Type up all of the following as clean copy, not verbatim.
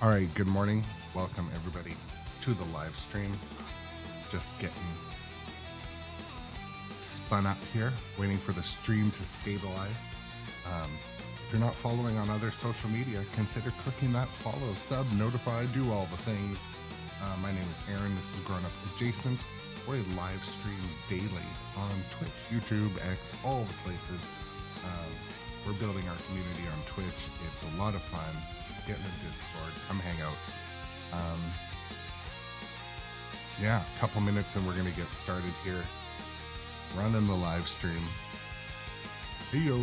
All right, good morning. Welcome everybody to the live stream. Just getting spun up here, waiting for the stream to stabilize. If you're not following on other social media, consider clicking that follow, sub, notify, do all the things. My name is Aaron. This is Grown Up Adjacent. We're a live stream daily on Twitch, YouTube, X, all the places. We're building our community on Twitch. It's a lot of fun. Get in the Discord, come hang out. Yeah, a couple minutes and we're gonna get started here. Running the live stream. Heyo,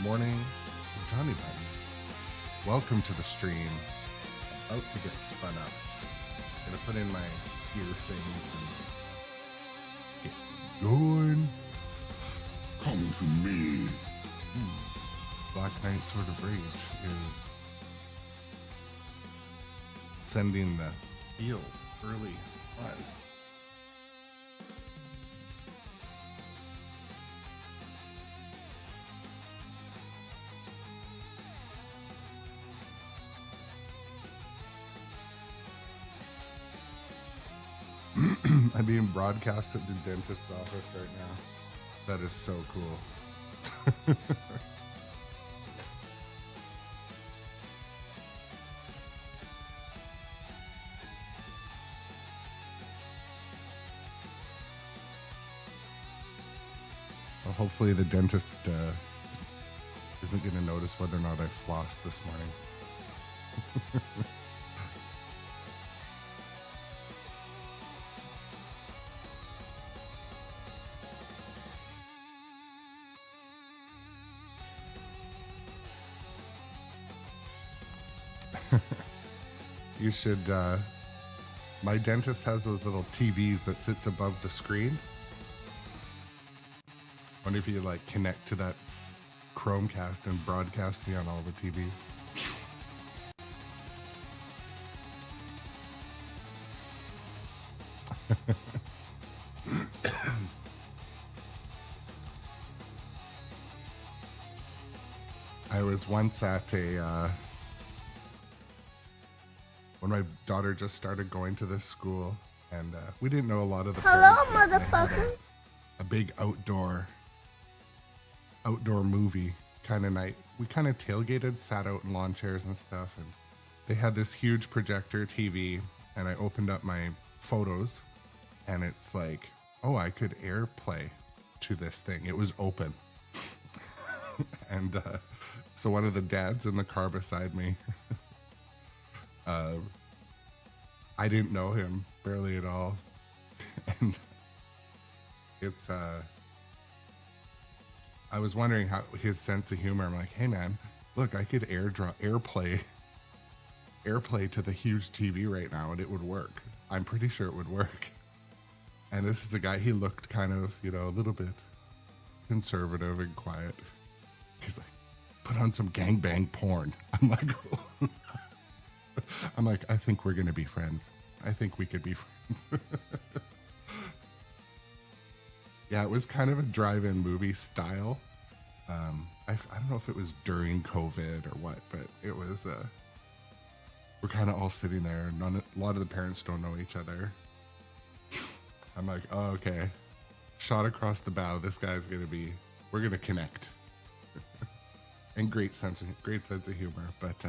morning, Johnny Button. Welcome to the stream. About to get spun up. Gonna put in my ear things and get going. Come to me. Black Knight Sword of Rage is sending the heels early on. I'm being broadcast at the dentist's office right now. That is so cool. Well, hopefully the dentist isn't going to notice whether or not I flossed this morning. You should, my dentist has those little TVs that sits above the screen. Wonder if you like connect to that Chromecast and broadcast me on all the TVs. I was once at a, when my daughter just started going to this school, and we didn't know a lot of the parents. Hello, motherfucker. A big outdoor movie kind of night. We kind of tailgated, sat out in lawn chairs and stuff, and they had this huge projector TV, and I opened up my photos, and it's like, oh, I could AirPlay to this thing. It was open. And so one of the dads in the car beside me, I didn't know him barely at all. And it's, I was wondering how his sense of humor. I'm like, hey man, look, I could AirPlay to the huge TV right now and it would work. I'm pretty sure it would work. And this is a guy, he looked kind of, a little bit conservative and quiet. He's like, put on some gangbang porn. I'm like, I think we're going to be friends. I think we could be friends. Yeah, it was kind of a drive-in movie style. I don't know if it was during COVID or what, but it was, we're kind of all sitting there. A lot of the parents don't know each other. I'm like, oh, okay. Shot across the bow. This guy's we're going to connect. And great sense of humor, but,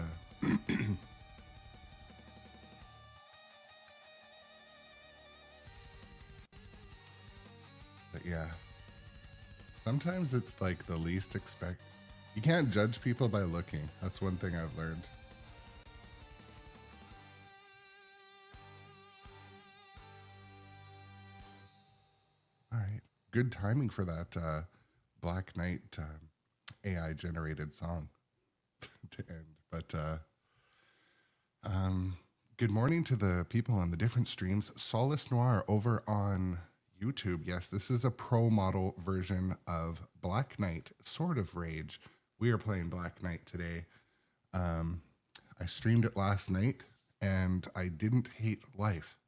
yeah, sometimes it's like the least expect. You can't judge people by looking. That's one thing I've learned. All right, good timing for that Black Knight AI generated song to end. But good morning to the people on the different streams. Solace Noir over on YouTube. Yes, this is a pro model version of Black Knight Sword of Rage. We are playing Black Knight today. I streamed it last night and I didn't hate life.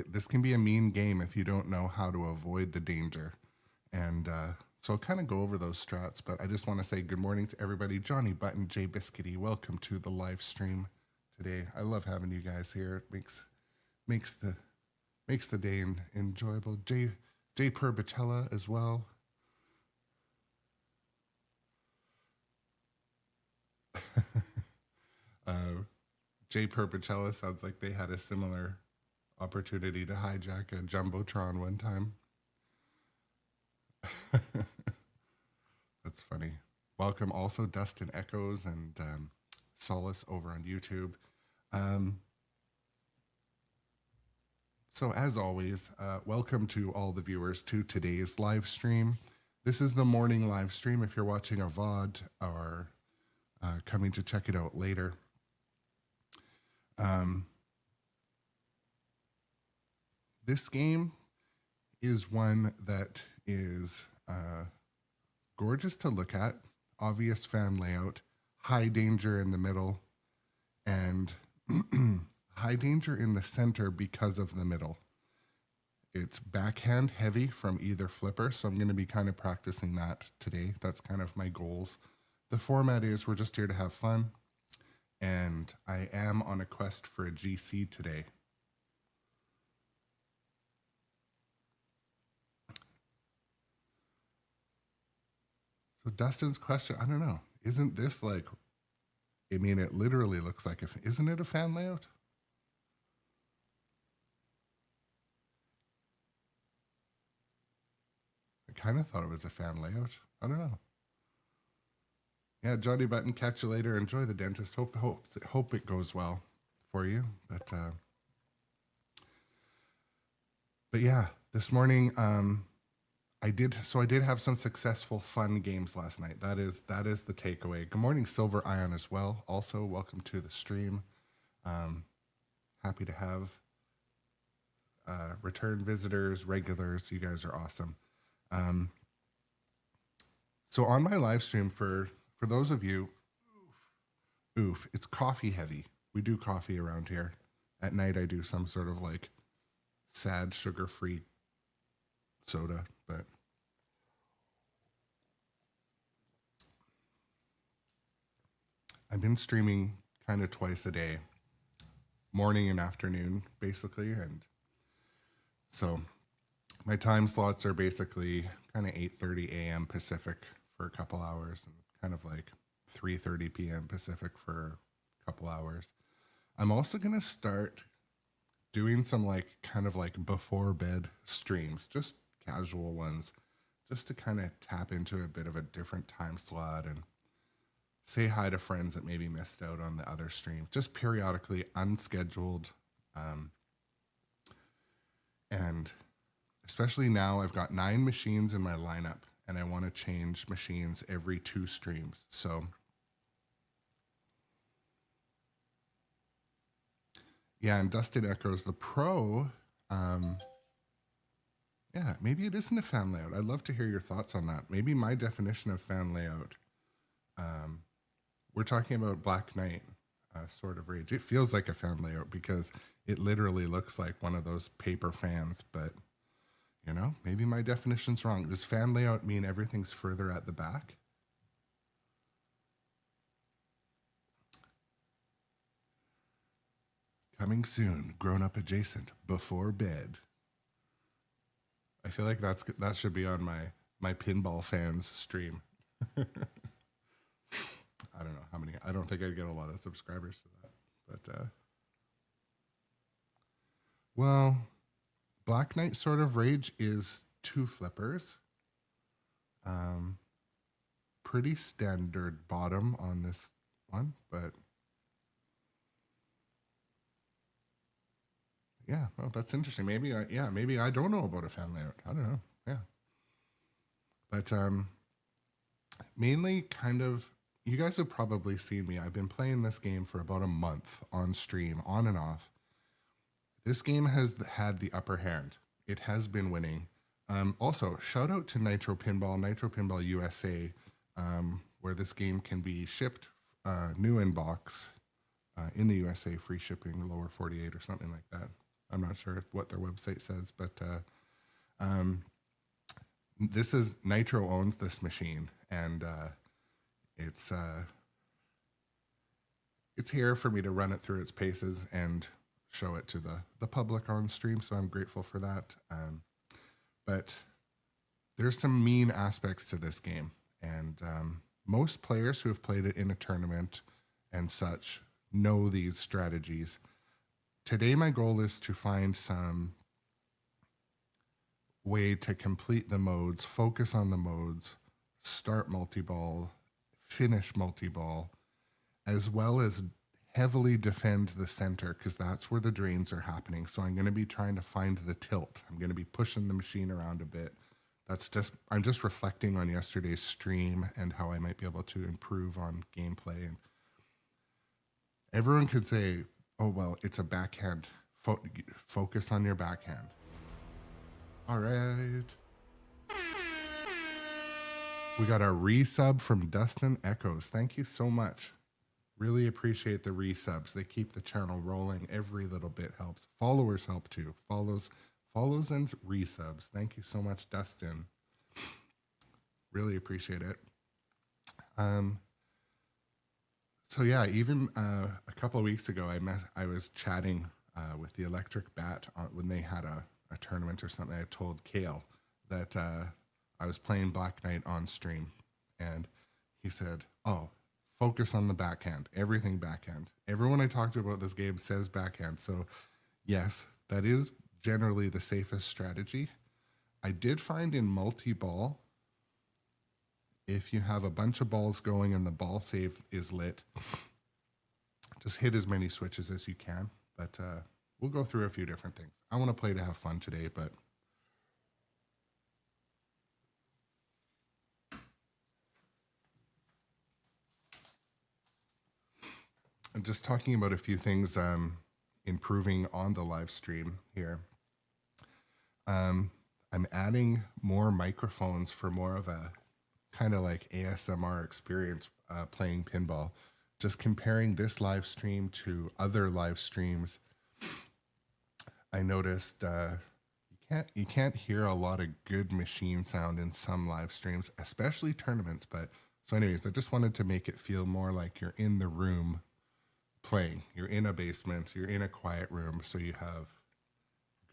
This can be a mean game if you don't know how to avoid the danger. And so I'll kind of go over those strats, but I just want to say good morning to everybody. Johnny Button, Jay Biscuity, welcome to the live stream today. I love having you guys here. It makes the day enjoyable. Jay Perbicella as well. Jay Perbicella sounds like they had a similar opportunity to hijack a Jumbotron one time. That's funny. Welcome also Dustin Echoes and Solace over on YouTube. So as always, welcome to all the viewers to today's live stream. This is the morning live stream if you're watching a VOD or coming to check it out later. This game is one that is gorgeous to look at, obvious fan layout, high danger in the middle, and high danger in the center because of the middle. It's backhand heavy from either flipper, so I'm going to be kind of practicing that today. That's kind of my goals. The format is we're just here to have fun, and I am on a quest for a GC today. So Dustin's question, I don't know, isn't this like, I mean, it literally looks like, isn't it a fan layout? I kind of thought it was a fan layout. I don't know. Yeah, Johnny Button, catch you later. Enjoy the dentist. Hope it goes well for you. But yeah, this morning, I did have some successful fun games last night. That is the takeaway. Good morning, Silver Ion as well. Also, welcome to the stream. Happy to have return visitors, regulars. You guys are awesome. So on my live stream, for those of you, it's coffee heavy. We do coffee around here. At night, I do some sort of like sad sugar-free soda, but I've been streaming kind of twice a day, morning and afternoon, basically, and so my time slots are basically kind of 8:30 a.m. Pacific for a couple hours and kind of like 3:30 p.m. Pacific for a couple hours. I'm also going to start doing some like kind of like before bed streams, just casual ones, just to kind of tap into a bit of a different time slot and say hi to friends that maybe missed out on the other stream, just periodically, unscheduled. And especially now I've got 9 machines in my lineup and I want to change machines every 2 streams. So yeah, and Dustin echoes the pro. Yeah, maybe it isn't a fan layout. I'd love to hear your thoughts on that. Maybe my definition of fan layout, we're talking about Black Knight, Sword of Rage. It feels like a fan layout because it literally looks like one of those paper fans, but you know, maybe my definition's wrong. Does fan layout mean everything's further at the back? Coming soon, grown up adjacent, before bed. I feel like that should be on my pinball fans stream. I don't know how many. I don't think I'd get a lot of subscribers to that, but well, Black Knight Sword of Rage is 2 flippers. Pretty standard bottom on this one, but yeah, well, that's interesting. Maybe I don't know about a fan layout. I don't know. Yeah, but mainly kind of, you guys have probably seen me. I've been playing this game for about a month on stream, on and off. This game has had the upper hand. It has been winning. Also, shout out to nitropinball USA, where this game can be shipped new in box in the USA, free shipping, lower 48 or something like that. I'm not sure what their website says, but this is Nitro owns this machine, and it's here for me to run it through its paces and show it to the public on stream. So I'm grateful for that. But there's some mean aspects to this game, and most players who have played it in a tournament and such know these strategies. Today, my goal is to find some way to complete the modes, focus on the modes, start multi-ball, finish multi-ball, as well as heavily defend the center, because that's where the drains are happening. So I'm going to be trying to find the tilt. I'm going to be pushing the machine around a bit. I'm just reflecting on yesterday's stream and how I might be able to improve on gameplay. And everyone could say, oh, well, it's a backhand. Focus on your backhand. All right. We got our resub from Dustin Echoes. Thank you so much. Really appreciate the resubs. They keep the channel rolling. Every little bit helps. Followers help too. Follows and resubs. Thank you so much, Dustin. Really appreciate it. So yeah, even a couple of weeks ago, I was chatting with the Electric Bat when they had a tournament or something. I told Kale that I was playing Black Knight on stream, and he said, "Oh, focus on the backhand. Everything backhand." Everyone I talked to about this game says backhand. So yes, that is generally the safest strategy. I did find in multi-ball, if you have a bunch of balls going and the ball save is lit, just hit as many switches as you can. But we'll go through a few different things. I want to play to have fun today, but I'm just talking about a few things improving on the live stream here. I'm adding more microphones for more of a kind of like ASMR experience playing pinball. Just comparing this live stream to other live streams, I noticed you can't hear a lot of good machine sound in some live streams, especially tournaments. But so anyways, I just wanted to make it feel more like you're in the room playing. You're in a basement, you're in a quiet room, so you have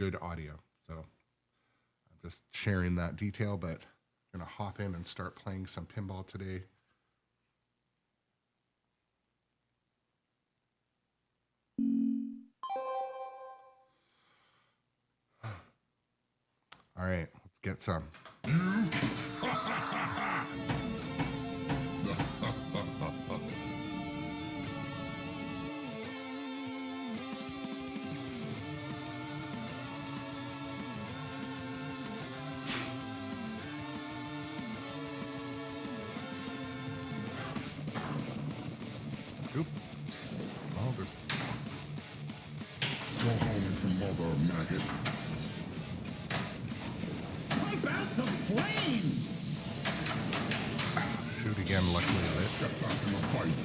good audio. So I'm just sharing that detail, but I'm gonna hop in and start playing some pinball today. All right, let's get some. Oops. Oh, there's... Go home to mother, maggot. Wipe out the flames! Shoot again, luckily lit. Get back in the fight.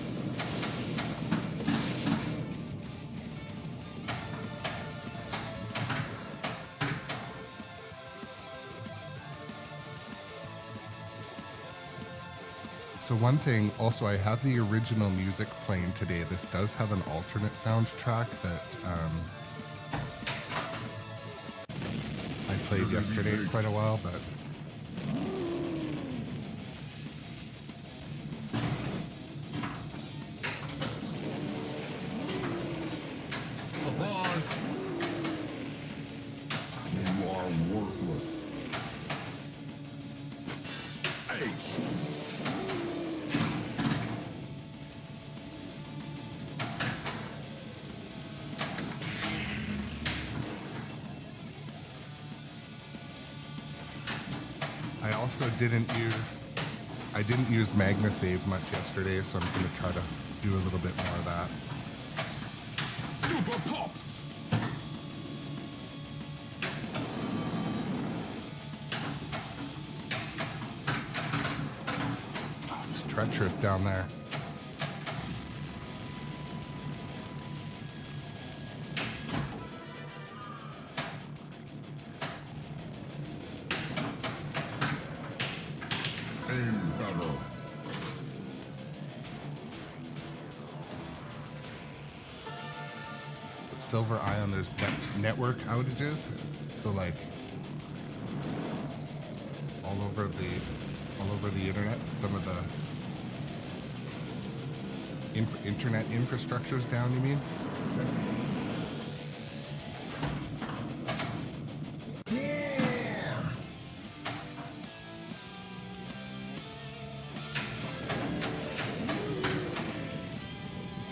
So one thing, also I have the original music playing today. This does have an alternate soundtrack that I played yesterday quite a while, but Surprise! You are worthless. Ace! I also didn't use Magna Save much yesterday, so I'm going to try to do a little bit more of that. Super Pops! It's treacherous down there. Silver Ion, there's network outages. So like all over the internet, some of the internet infrastructure's down, you mean?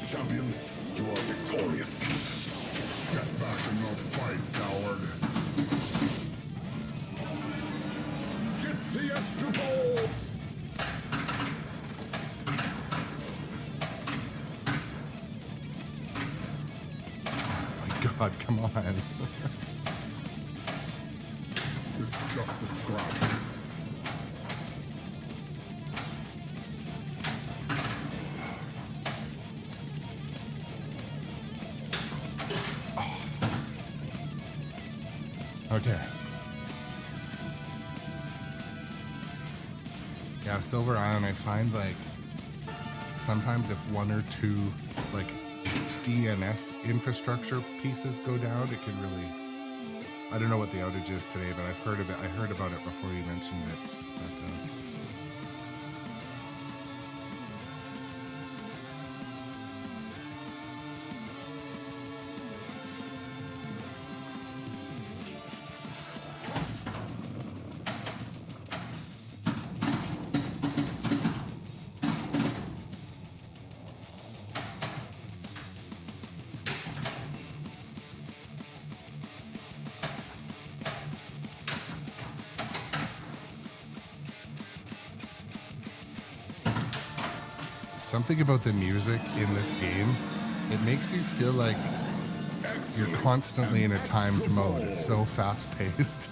Champion, you are victorious. Get back in the fight, coward. Get the extra ball! God, come on. It's just a scratch. Okay. Yeah, Silver Ion, I find like sometimes if one or two like DNS infrastructure pieces go down, it can really, I don't know what the outage is today, but I heard about it before you mentioned it. But, something about the music in this game, it makes you feel like you're constantly in a timed mode. It's so fast-paced,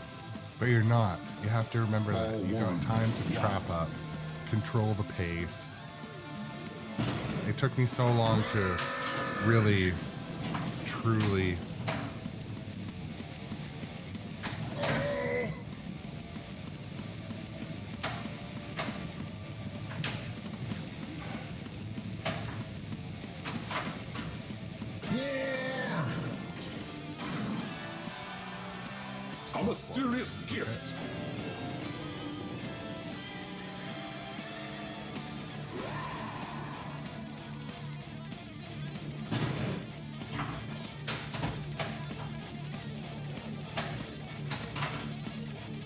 but you're not. You have to remember that. You got time to trap up, control the pace. It took me so long to really, truly A mysterious gift.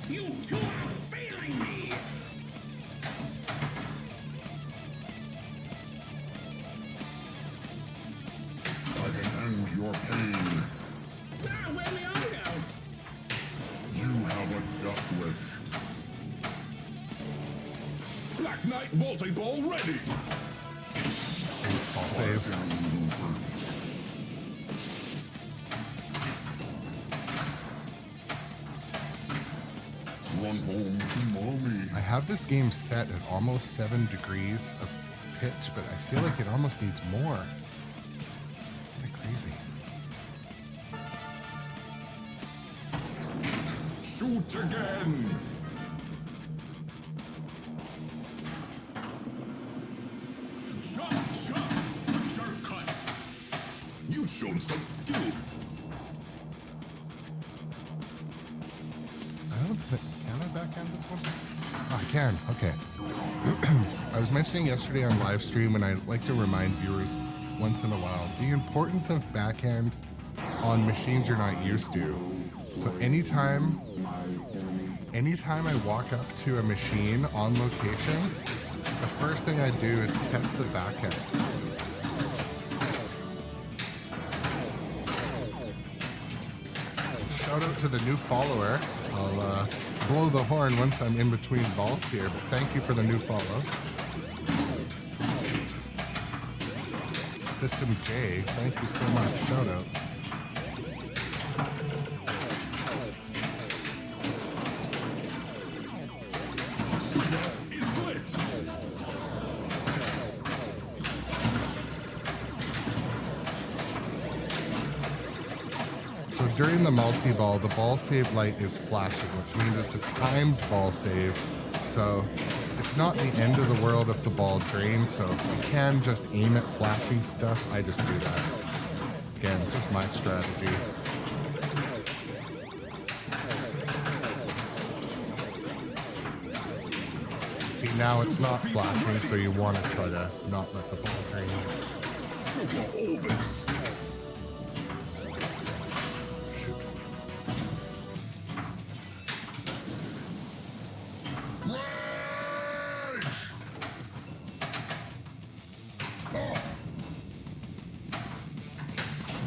You two are failing me! I can end your pain. Ah, where'd we all go? You have a death wish. Black Knight multi-ball ready. I'll save. Run home to mommy. I have this game set at almost 7 degrees of pitch, but I feel like it almost needs more. Kind of crazy. Shoot again. Chop, chop! Shortcut! You've shown some skill. I don't think, can I backhand this one? Oh, I can, okay. I was mentioning yesterday on live stream, and I like to remind viewers once in a while, the importance of backhand on machines you're not used to. So anytime I walk up to a machine on location, the first thing I do is test the backhands. Shout out to the new follower. I'll blow the horn once I'm in between balls here, but thank you for the new follow. System J, thank you so much. Shout out. It's lit. So during the multi-ball, the ball save light is flashing, which means it's a timed ball save. So it's not the end of the world if the ball drains. So if you can just aim at flashing stuff, I just do that. Again, just my strategy. See, now it's not flashing, so you want to try to not let the ball drain. Shoot.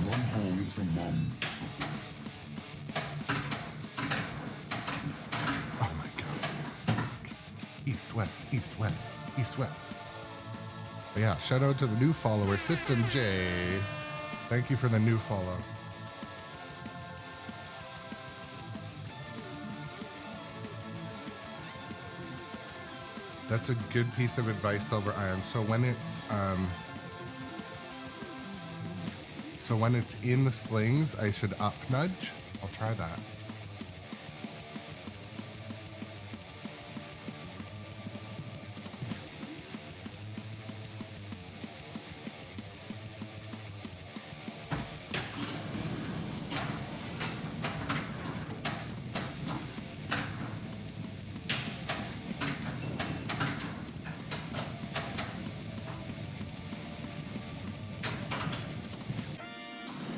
Run home to mom. Oh my god. East, west, east, west, east, west. But yeah, shout out to the new follower, System J. Thank you for the new follow. That's a good piece of advice, Silver Iron. So when it's in the slings, I should up nudge. I'll try that.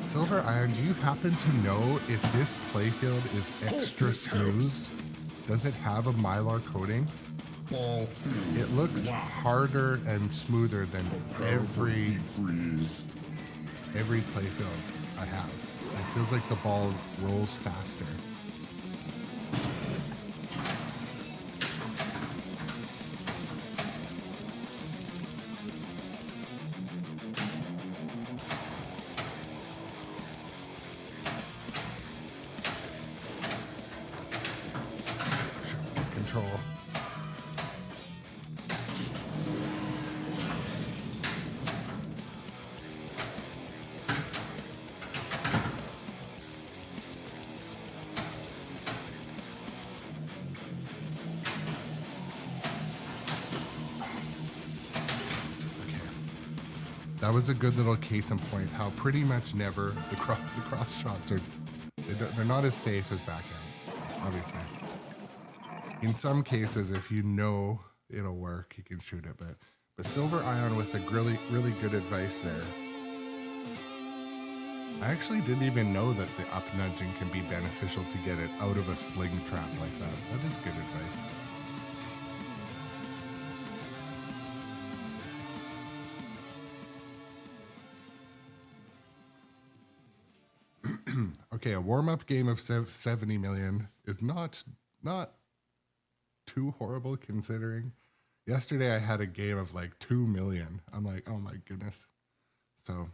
Silver Iron, do you happen to know if this playfield is extra smooth? Does it have a mylar coating? Ball two. It looks harder and smoother than every playfield I have. It feels like the ball rolls faster. Control. That was a good little case in point. How pretty much never the cross shots are. They're not as safe as backhands, obviously. In some cases, if you know it'll work, you can shoot it. But Silver Ion with the really good advice there. I actually didn't even know that the up nudging can be beneficial to get it out of a sling trap like that. That is good advice. Okay, a warm-up game of 70 million is not too horrible considering. Yesterday I had a game of like 2 million. I'm like, oh my goodness. So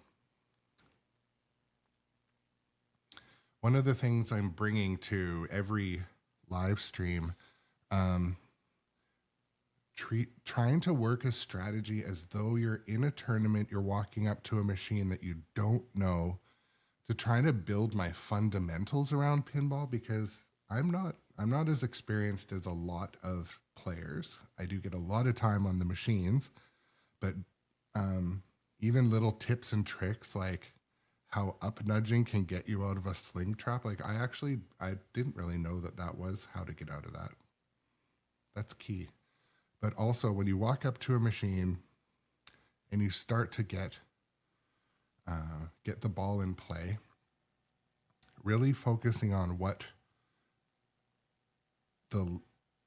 one of the things I'm bringing to every live stream, trying to work a strategy as though you're in a tournament, you're walking up to a machine that you don't know, to try to build my fundamentals around pinball, because I'm not as experienced as a lot of players. I do get a lot of time on the machines, but even little tips and tricks like how up nudging can get you out of a sling trap. Like I didn't really know that was how to get out of that. That's key. But also when you walk up to a machine and you start to get the ball in play, really focusing on what the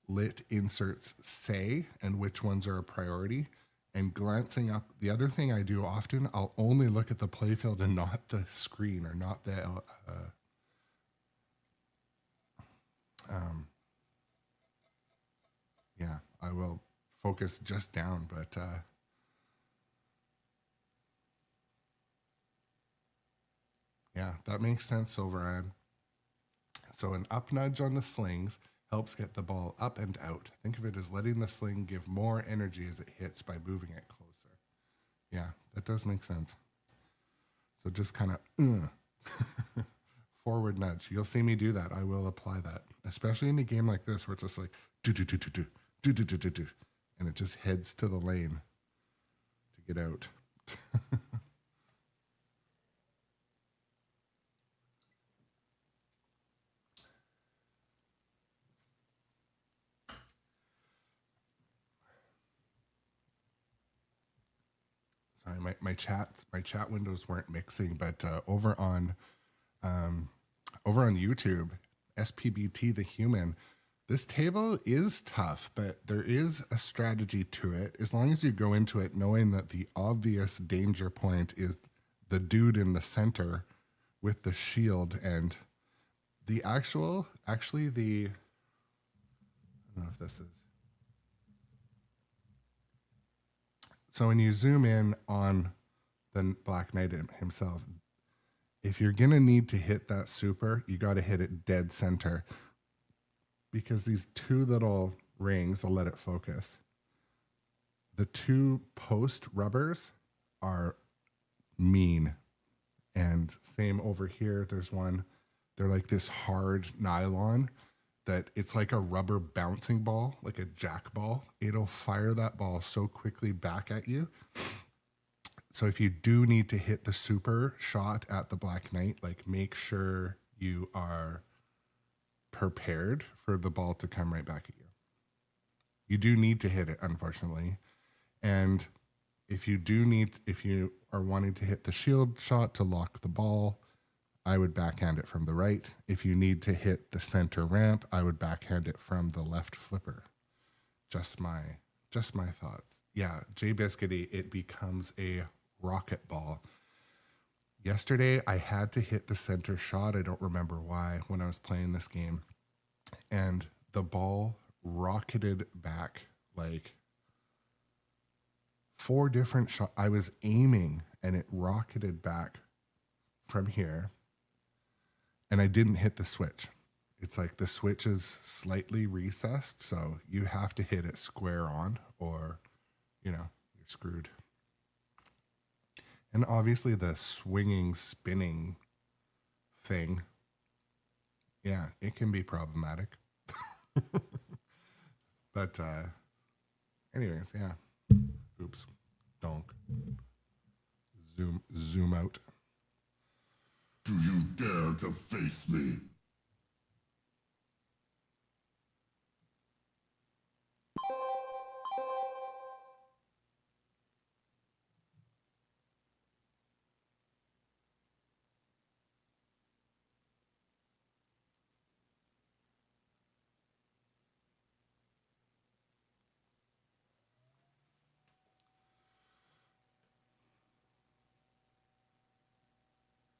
lit inserts say and which ones are a priority, and glancing up. The other thing I do often, I'll only look at the playfield and not the screen, or not the yeah, I will focus just down, but yeah, that makes sense, Silver Iron. So an up nudge on the slings helps get the ball up and out. Think of it as letting the sling give more energy as it hits by moving it closer. Yeah, that does make sense. So just kind of forward nudge. You'll see me do that. I will apply that, especially in a game like this where it's just like do, and it just heads to the lane to get out. Sorry, my chat windows weren't mixing, but over on YouTube, SPBT the Human, this table is tough, but there is a strategy to it. As long as you go into it knowing that the obvious danger point is the dude in the center with the shield, and the I don't know if this is. So when you zoom in on the Black Knight himself, if you're going to need to hit that super, you got to hit it dead center, because these two little rings, I'll let it focus. The two post rubbers are mean. And same over here, there's one, they're like this hard nylon that it's like a rubber bouncing ball, like a jack ball. It'll fire that ball so quickly back at you. So if you do need to hit the super shot at the Black Knight, like make sure you are prepared for the ball to come right back at you. You do need to hit it, unfortunately. And if you are wanting to hit the shield shot to lock the ball, I would backhand it from the right. If you need to hit the center ramp, I would backhand it from the left flipper. Just my thoughts. Yeah, Jay Biscuity, it becomes a rocket ball. Yesterday, I had to hit the center shot. I don't remember why when I was playing this game. And the ball rocketed back like 4 different shots. I was aiming and it rocketed back from here. And I didn't hit the switch. It's like the switch is slightly recessed, so you have to hit it square on or, you're screwed. And obviously the swinging, spinning thing, yeah, it can be problematic. But anyways, yeah. Oops. Donk. Zoom out. Do you dare to face me?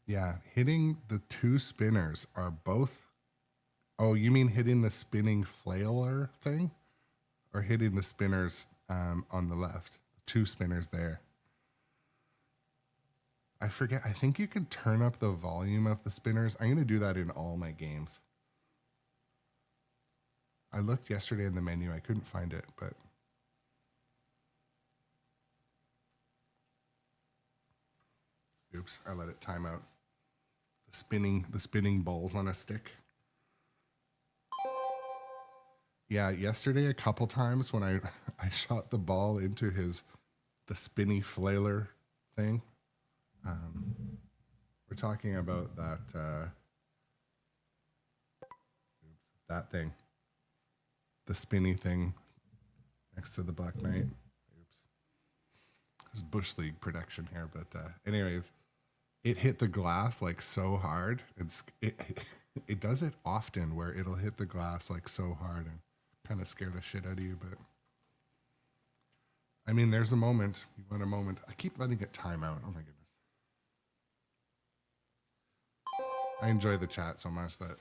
Yeah, hitting the 2 spinners are both. Oh, you mean hitting the spinning flailer thing? Or hitting the spinners on the left? 2 spinners there. I forget. I think you can turn up the volume of the spinners. I'm going to do that in all my games. I looked yesterday in the menu. I couldn't find it, but. Oops, I let it time out. The spinning balls on a stick. Yeah, yesterday a couple times when I shot the ball into the spinny flailer thing. We're talking about that thing. The spinny thing next to the Black Knight. Oops. There's Bush League production here, but anyways. It hit the glass like so hard. It does it often where it'll hit the glass like so hard and kind of scare the shit out of you. But I mean, there's a moment. You want a moment. I keep letting it time out. Oh my goodness. I enjoy the chat so much that,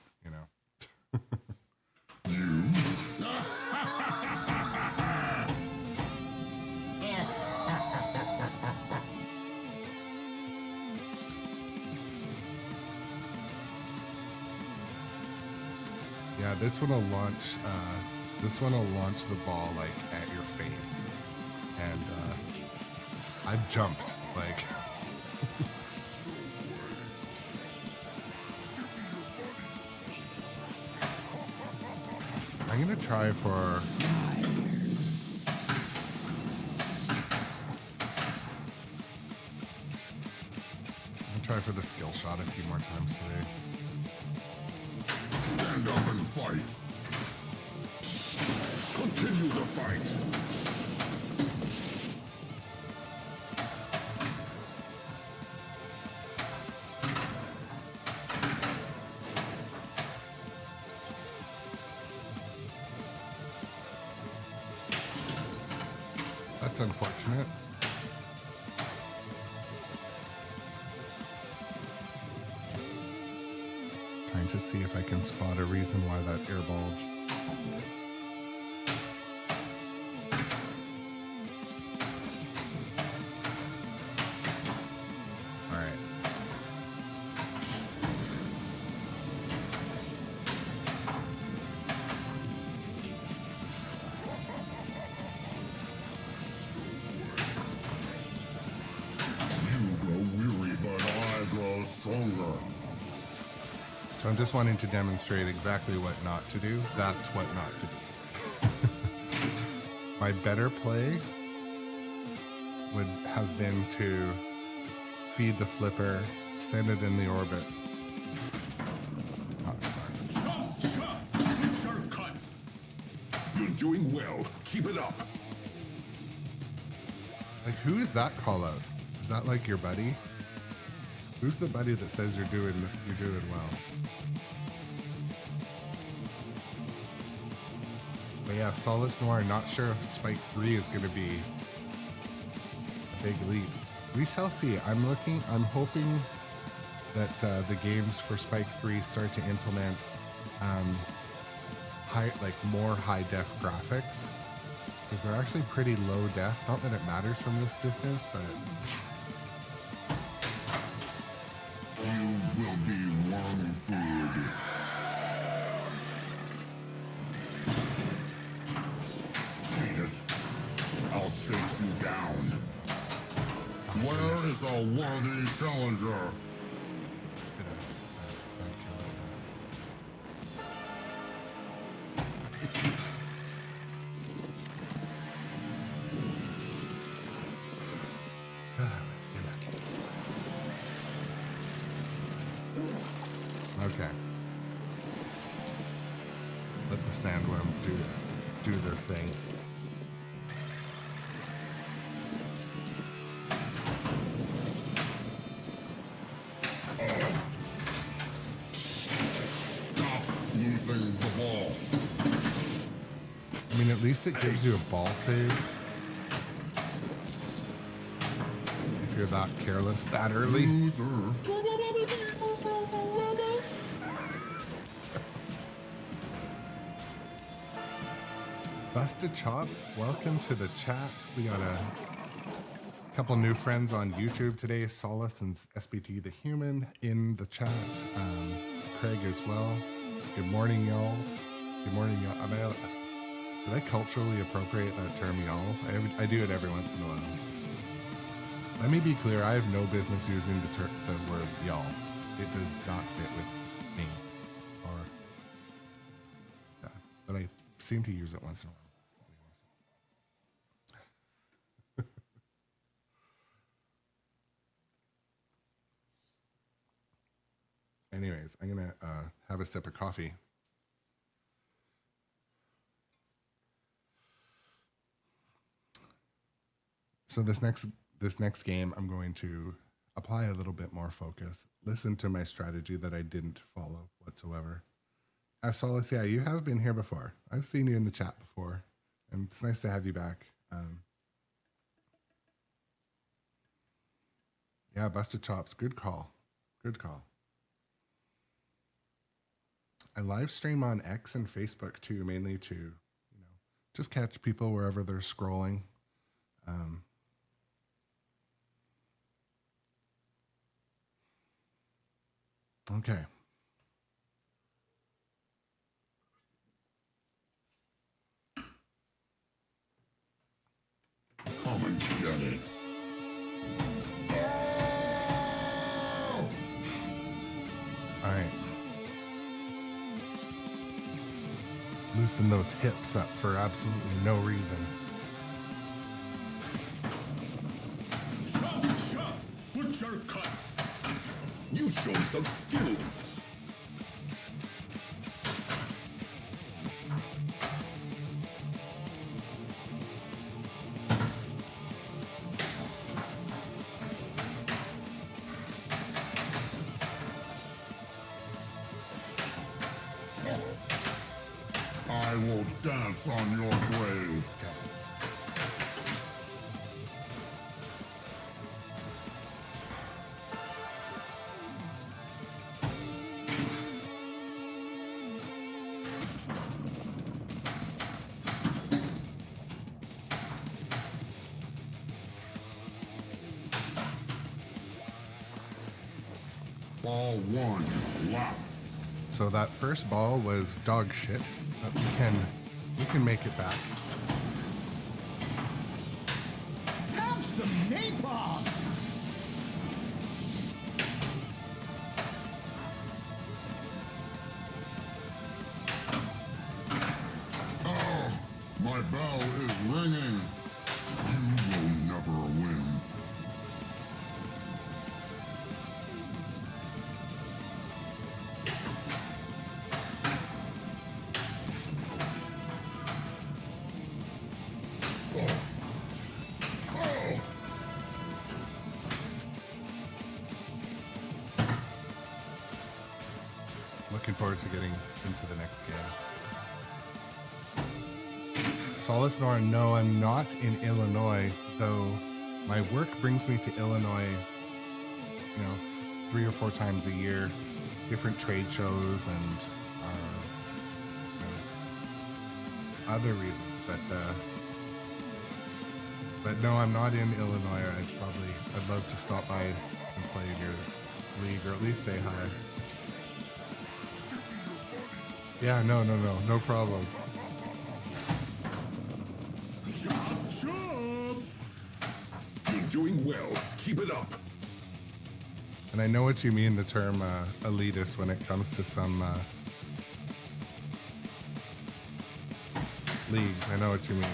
Yeah, this one will launch. This one will launch the ball like at your face, and I've jumped like. I'm gonna try for. I'll try for the skill shot a few more times today. Stand up and fight. Continue the fight. That's unfortunate. Trying to see if I can spot a reason why that air bulge. All right. You grow weary, but I grow stronger. So I'm just wanting to demonstrate exactly what not to do. That's what not to do. My better play would have been to feed the flipper, send it in the orbit. Not smart. Shortcut. You're doing well. Keep it up. Like, who is that call out? Is that like your buddy? Who's the buddy that says you're doing well? But yeah, Solace Noir, not sure if Spike 3 is going to be a big leap. We shall see. I'm hoping that the games for Spike 3 start to implement more high def graphics, because they're actually pretty low def. Not that it matters from this distance, but You will be worm food. Hate it. I'll chase you down. Where is a worthy challenger? Okay. Let the sandworm do their thing. Stop losing the ball. I mean, at least it gives you a ball save. If you're that careless that early. Loser. Busted Chops, welcome to the chat. We got a couple new friends on YouTube today. Solace and SBT the Human in the chat. Craig as well. Good morning, y'all. Good morning, y'all. Did I culturally appropriate that term, y'all? I do it every once in a while. Let me be clear, I have no business using the word y'all. It does not fit with me. But I seem to use it once in a while. Anyways, I'm gonna have a sip of coffee. So this next game, I'm going to apply a little bit more focus. Listen to my strategy that I didn't follow whatsoever. As Solace, yeah, you have been here before. I've seen you in the chat before, and it's nice to have you back. Yeah, Busted Chops, good call. Good call. I live stream on X and Facebook too, mainly to, just catch people wherever they're scrolling. Okay. Come and get it. All right. Loosen those hips up for absolutely no reason. What's your cut? You show some skill. I will dance on your grave. Ball 1, locked. So that first ball was dog shit, but we can make it back. Have some napalm! Oh, my bell is ringing. You will never win. Looking forward to getting into the next game. Solace Nora, no, I'm not in Illinois, though my work brings me to Illinois, 3 or 4 times a year, different trade shows and other reasons. But no, I'm not in Illinois. I'd love to stop by and play in your league, or at least say hi. Yeah, no problem. Chop, chop! You're doing well. Keep it up. And I know what you mean, the term elitist, when it comes to some leagues. I know what you mean.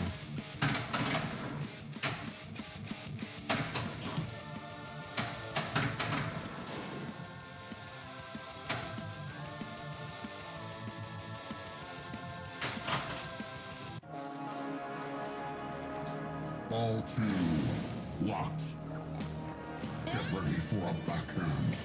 Ball 2, locked. Get ready for a backhand.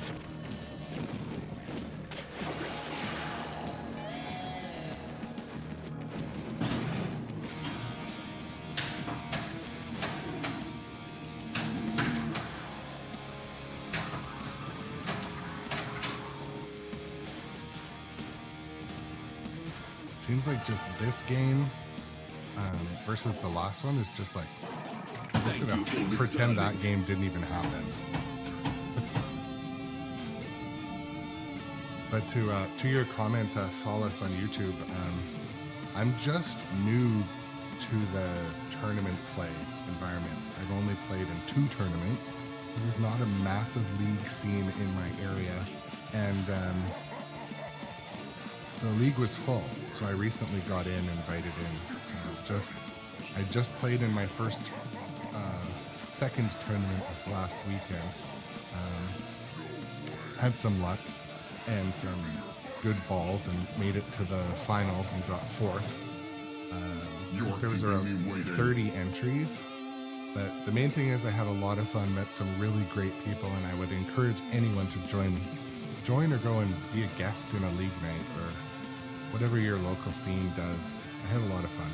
Seems like just this game versus the last one is just like, I'm just gonna pretend that game didn't even happen. But to your comment, Solace on YouTube, I'm just new to the tournament play environment. I've only played in 2 tournaments. There's not a massive league scene in my area, and the league was full, so I recently got invited in. So I just played in my second tournament this last weekend. Had some luck and some good balls and made it to the finals and got 4th. There was around 30 entries, but the main thing is I had a lot of fun, met some really great people, and I would encourage anyone to join or go and be a guest in a league night or whatever your local scene does. I had a lot of fun.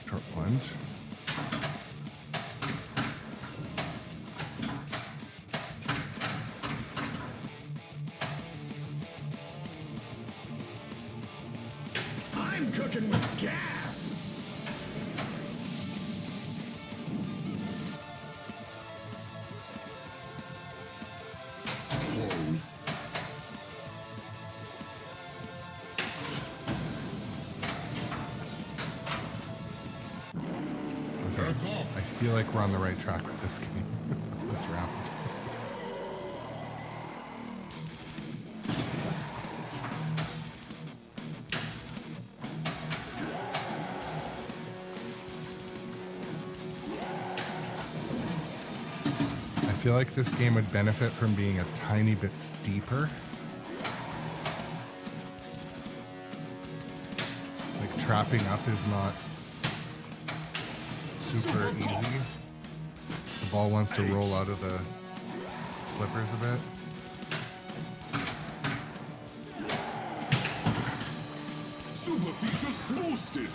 Short plunge. I'm cooking with gas! Closed. Okay. I feel like we're on the right track with this game, this round. I feel like this game would benefit from being a tiny bit steeper. Like trapping up is not super easy. The ball wants to roll out of the flippers a bit. Super features boosted.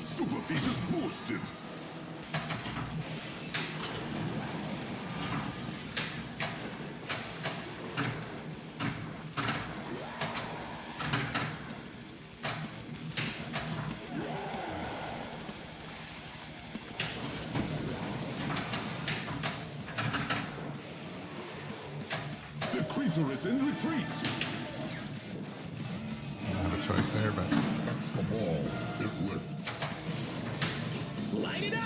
Super features boosted. dangerous in retreat. I don't have a choice there, but Extra ball is lit. Light it up.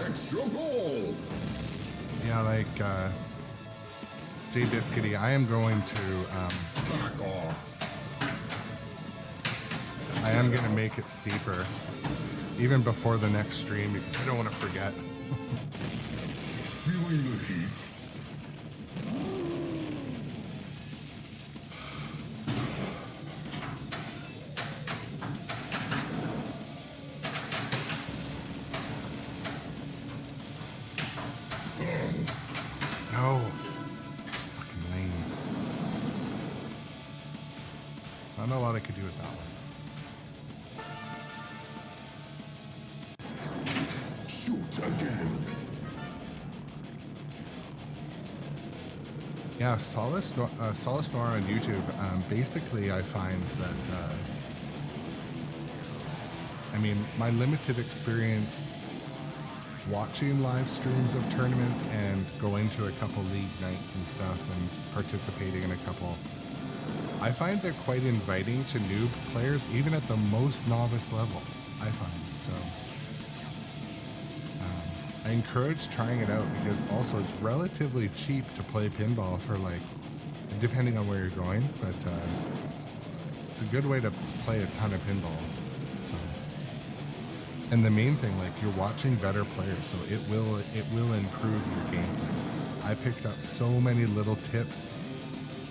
Extra ball. yeah, like Jay Discity, I am going to Back off. I am going to make it steeper even before the next stream because I don't want to forget. Feeling the heat. No. Fucking lanes. I don't know a lot I could do with that one. Shoot again. Yeah, Solace Noir on YouTube. Basically, I find that, I mean, my limited experience watching live streams of tournaments and going to a couple league nights and stuff and participating in a couple, I find they're quite inviting to noob players, even at the most novice level, I find. So I encourage trying it out because also it's relatively cheap to play pinball for, like, depending on where you're going, but it's a good way to play a ton of pinball. So, and the main thing, like, you're watching better players, so it will improve your gameplay. I picked up so many little tips,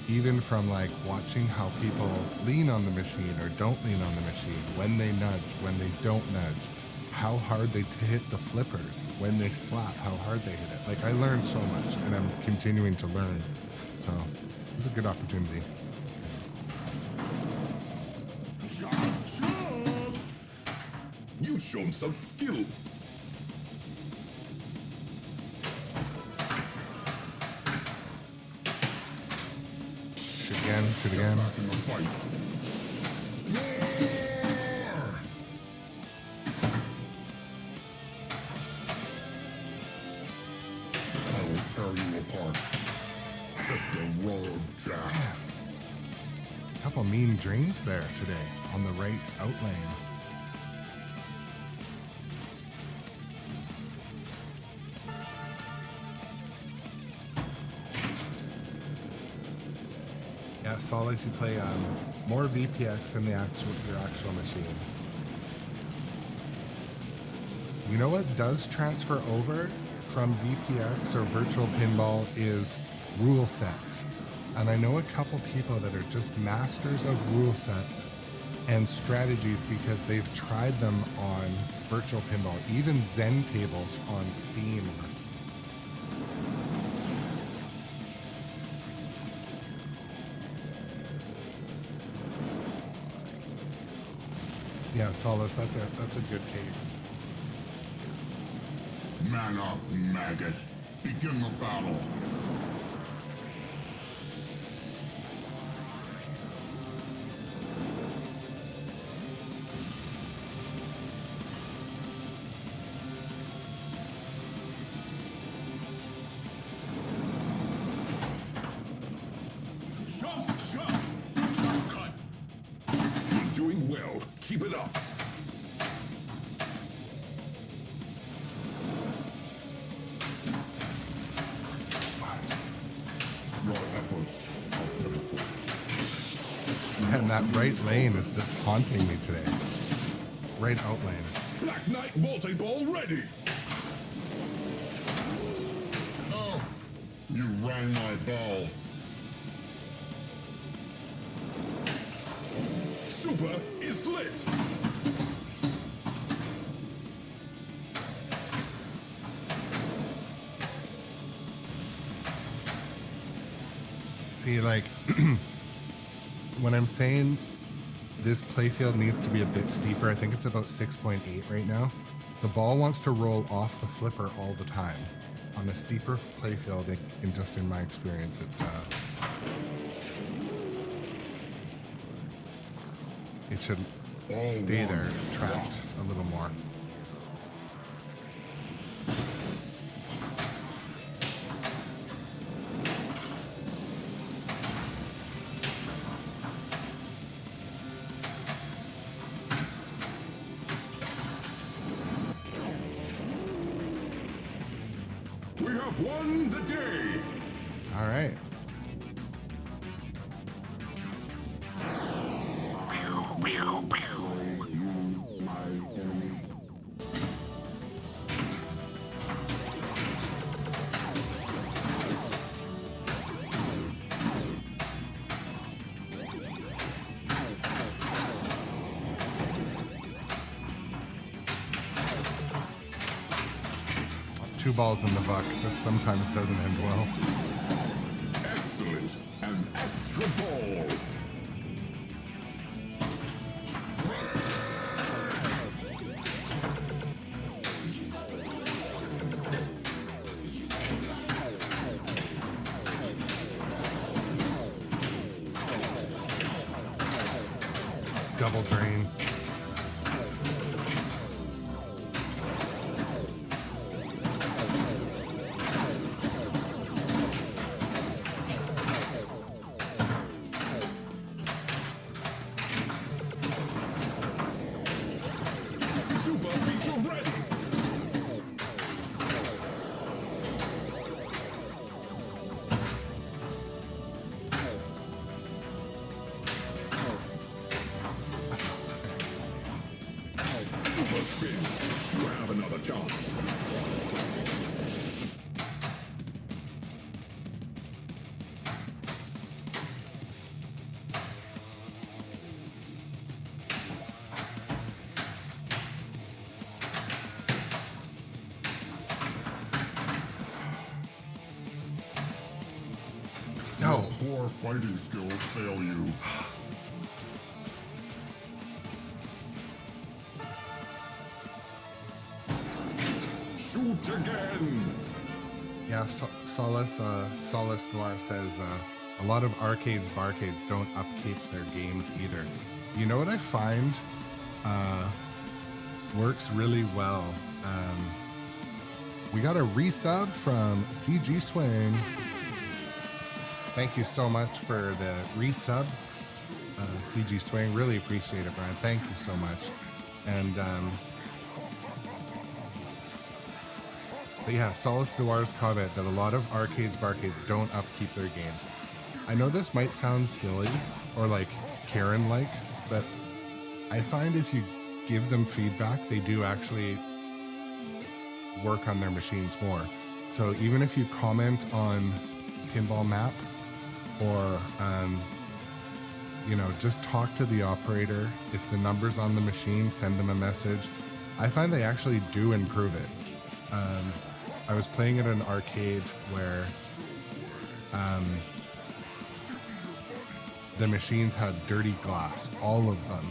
even from, like, watching how people lean on the machine or don't lean on the machine, when they nudge, when they don't nudge, how hard they hit the flippers, when they slap, how hard they hit it. Like, I learned so much, and I'm continuing to learn. So it was a good opportunity. You've shown some skill. Shoot again, shoot again. Back in the fight. More! I will tear you apart. Hit the road, Jack. Couple mean drains there today on the right out lane. Yeah, Solix, you play more VPX than your actual machine. You know what does transfer over from VPX or virtual pinball is rule sets. And I know a couple people that are just masters of rule sets and strategies because they've tried them on virtual pinball, even Zen tables on Steam. Yeah, Solace, that's a good take. Man up, maggot. Begin the battle. Jump, jump. Cut. You're doing well. Keep it up. Your efforts are pitiful. And that right lane is just haunting me today. Right out lane. Black Knight multi-ball ready. Oh, you rang my bell. Super is lit. See, like, when I'm saying this playfield needs to be a bit steeper, I think it's about 6.8 right now. The ball wants to roll off the flipper all the time. On a steeper playfield, in my experience, it should stay there trapped a little more. We have won the day. All right. Two balls in the buck. This sometimes doesn't end well. Excellent. An extra ball. Double drain. Super feature ready. Super spins. You have another chance. No. Poor fighting skills fail you. Shoot again. Yeah, Solace Noir says a lot of arcades, barcades don't upkeep their games either. You know what I find works really well? We got a resub from CG Swing. Thank you so much for the resub, CG Swing. Really appreciate it, Brian. Thank you so much. And but yeah, Solace Noir's comment that a lot of arcades, barcades don't upkeep their games. I know this might sound silly or like Karen-like, but I find if you give them feedback, they do actually work on their machines more. So even if you comment on Pinball Map or, you know, just talk to the operator. If the number's on the machine, send them a message. I find they actually do improve it. I was playing at an arcade where the machines had dirty glass, all of them.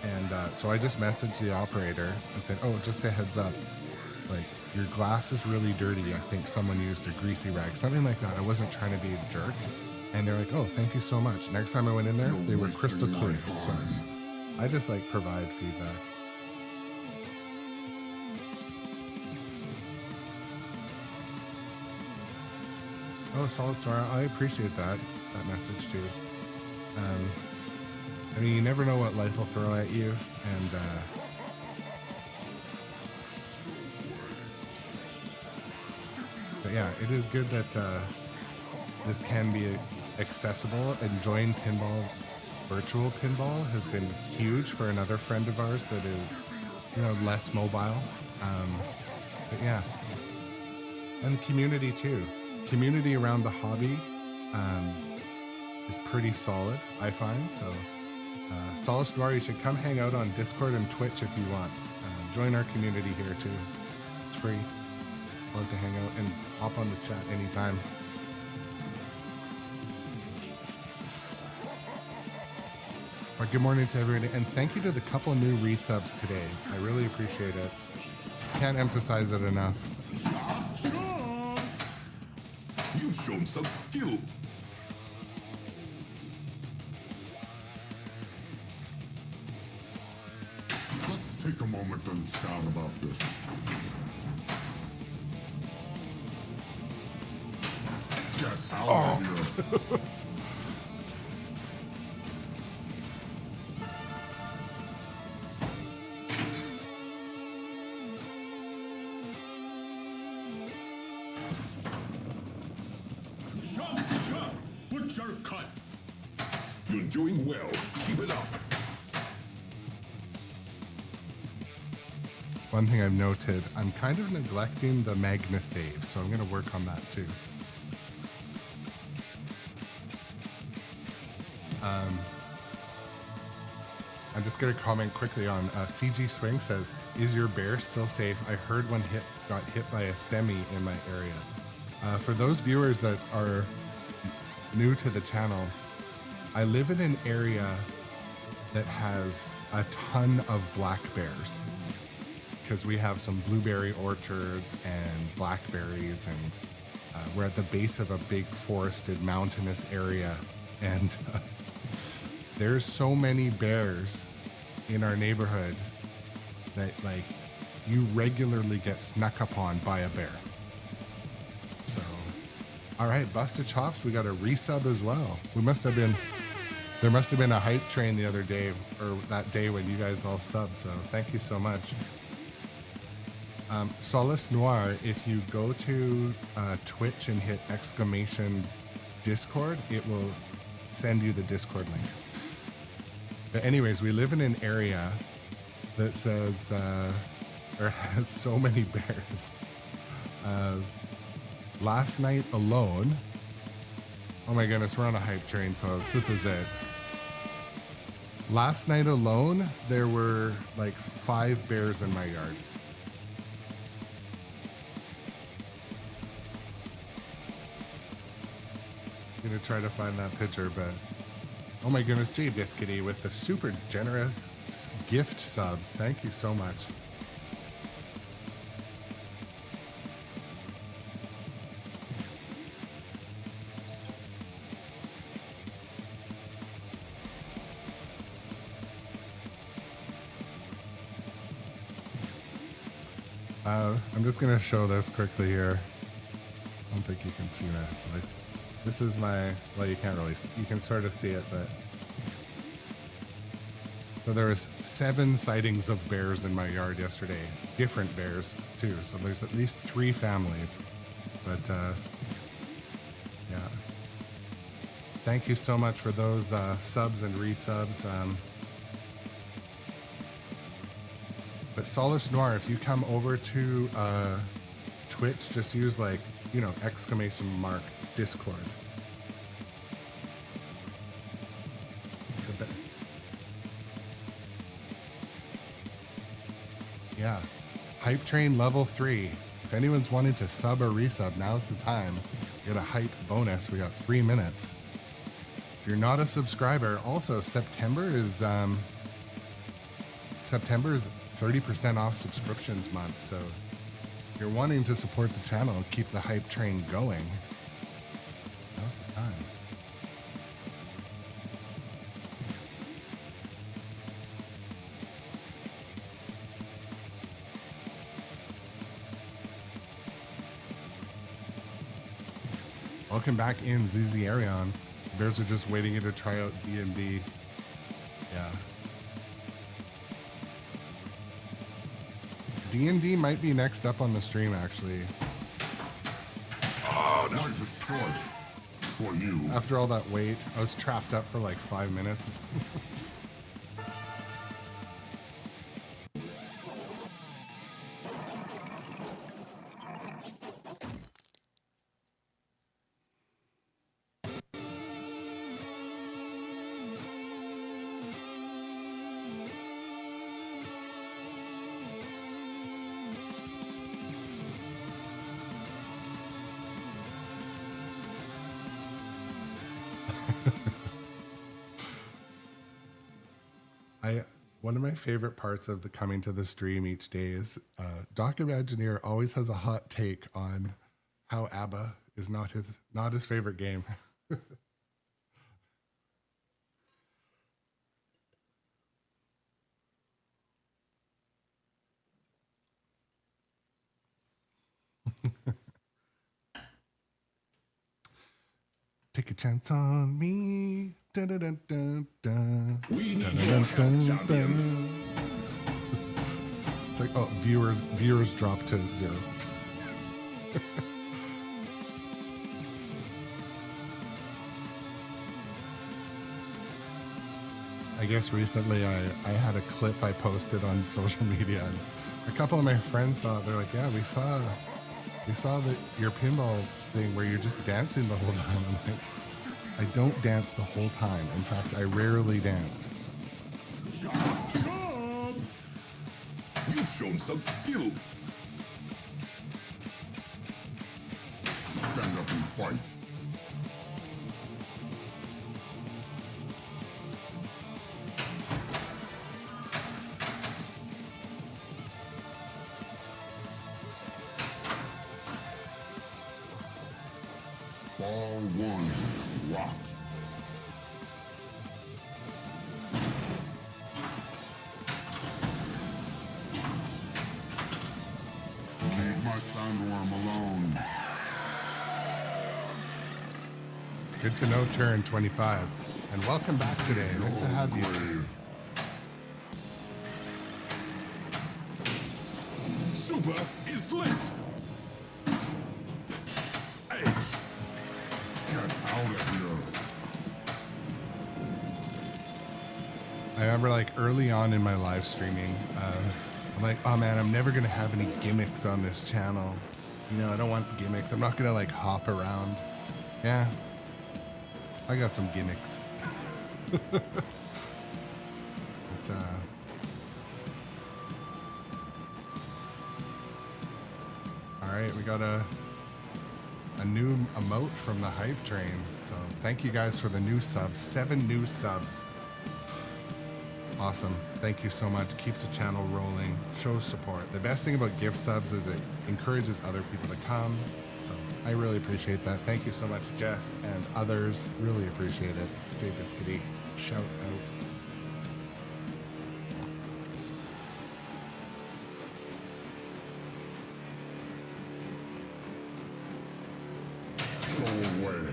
And so I just messaged the operator and said, oh, just a heads up, like, your glass is really dirty. I think someone used a greasy rag, something like that. I wasn't trying to be a jerk. And they're like, oh, thank you so much. Next time I went in there, they were crystal clear. So I just like provide feedback. Oh, Solid Star, I appreciate that message too. I mean, you never know what life will throw at you, and but yeah, it is good that this can be accessible. Enjoying pinball, virtual pinball, has been huge for another friend of ours that is, you know, less mobile. But yeah, and the community too. Community around the hobby is pretty solid, I find. So, Solace Noir, you should come hang out on Discord and Twitch if you want. Join our community here too. It's free. Love to hang out and hop on the chat anytime. But good morning to everybody, and thank you to the couple new resubs today. I really appreciate it. Can't emphasize it enough. You've shown some skill. Let them shout about this. Get out of here. Butcher cut. You're doing well. Keep it up. One thing I've noted, I'm kind of neglecting the Magna save, so I'm going to work on that too. I'm just going to comment quickly on CG Swing says, is your bear still safe? I heard one got hit by a semi in my area. For those viewers that are new to the channel, I live in an area that has a ton of black bears because we have some blueberry orchards and blackberries, and we're at the base of a big forested mountainous area, and there's so many bears in our neighborhood that like you regularly get snuck upon by a bear. So all right, Busted Chops, we got a resub as well. There must have been a hype train the other day, or that day when you guys all subbed, so thank you so much. Solace Noir, if you go to Twitch and hit !Discord, it will send you the Discord link. But anyways, we live in an area that says, or has so many bears. Last night alone, oh my goodness, we're on a hype train, folks. This is it. Last night alone, there were like 5 bears in my yard. I'm gonna try to find that picture, but oh my goodness, Jay Biscuity with the super generous gift subs. Thank you so much. I'm just gonna show this quickly here. I don't think you can see that. Like, this is my, well, you can't really, you can sort of see it, but. So there was 7 sightings of bears in my yard yesterday. Different bears too. So there's at least 3 families, but yeah. Thank you so much for those subs and resubs. But Solace Noir, if you come over to Twitch, just use like, you know, !Discord. Yeah. Hype Train level 3. If anyone's wanting to sub or resub, now's the time. Get a hype bonus. We got 3 minutes. If you're not a subscriber, also September is 30% off subscriptions month, so if you're wanting to support the channel and keep the hype train going, now's the time. Welcome back in, ZZ Arion. Bears are just waiting you to try out D&D. Yeah. D&D might be next up on the stream, actually. Oh, life is short for you. After all that wait, I was trapped up for like 5 minutes. One of my favorite parts of the coming to the stream each day is Doc Imagineer always has a hot take on how ABBA is not his favorite game. Take a chance on me. Dun, dun, dun, dun, dun. We need Dun, your dun, help, dun, champion. dun. It's like, oh, viewers drop to 0. I guess recently I had a clip I posted on social media, and a couple of my friends saw it. They're like, yeah, we saw your pinball thing where you're just dancing the whole time. I'm like, I don't dance the whole time. In fact, I rarely dance. You've shown some skill. Stand up and fight. Ball 1, rocked. Leave my sandworm alone. Good to know, turn 25. And welcome back today. Nice to have you. Grave. Super is lit. Edge. Get out of here. I remember like early on in my live streaming, I'm like, oh man, I'm never gonna have any gimmicks on this channel. You know, I don't want gimmicks. I'm not gonna like hop around. Yeah, I got some gimmicks. But, all right, we got a new emote from the hype train. So thank you guys for the new subs. 7 new subs. Awesome. Thank you so much. Keeps the channel rolling, shows support. The best thing about gift subs is it encourages other people to come. So I really appreciate that. Thank you so much, Jess and others. Really appreciate it. Jay Biscuity, shout out. Go away.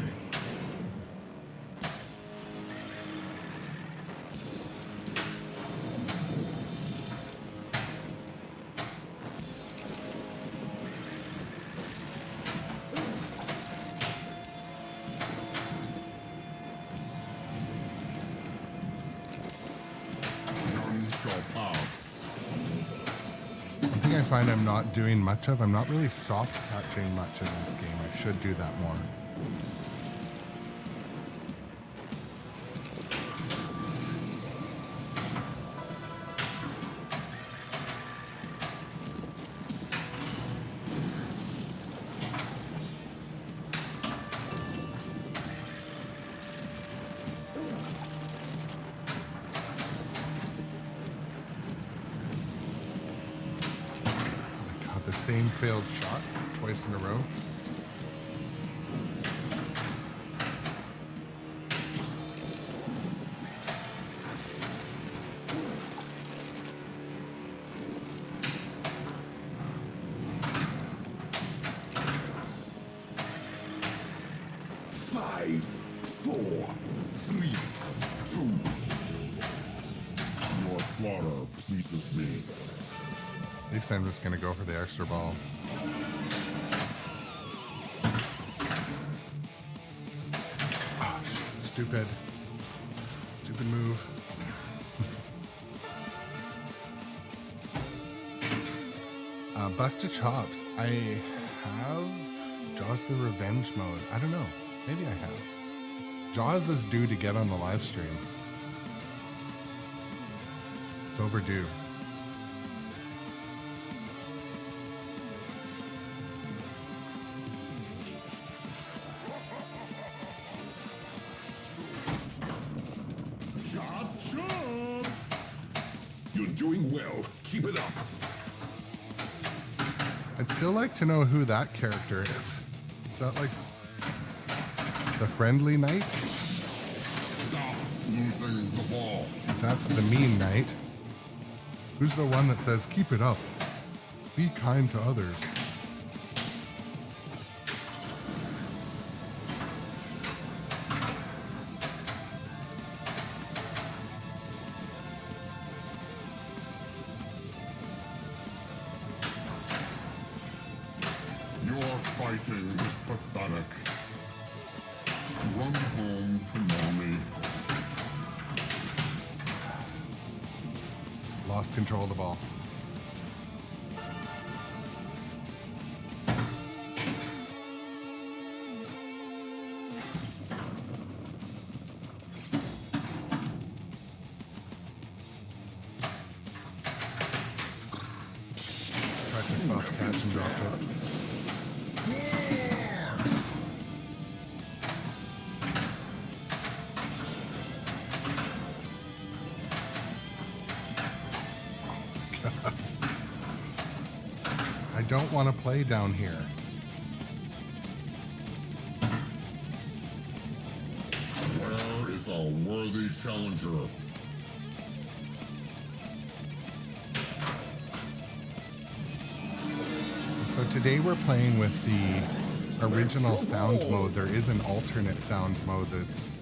None shall pass. One thing I find I'm not doing much of, I'm not really soft catching much in this game. I should do that more. The same failed shot twice in a row. Five, four, three, two. Your slaughter pleases me. At least I'm just gonna go for the extra ball. Oh, shit. Stupid move. Busted Chops. I have Jaws the Revenge mode. I don't know. Maybe I have. Jaws is due to get on the live stream. It's overdue. You're doing well. Keep it up. I'd still like to know who that character is. Is that like the friendly knight? Stop losing the ball. That's the mean knight. Who's the one that says, keep it up, be kind to others? attic. Run home to mommy. Lost control of the ball. Tried to soft catch and dropped it. I don't want to play down here. Where is our worthy challenger? So today we're playing with the original sound mode. There is an alternate sound mode that's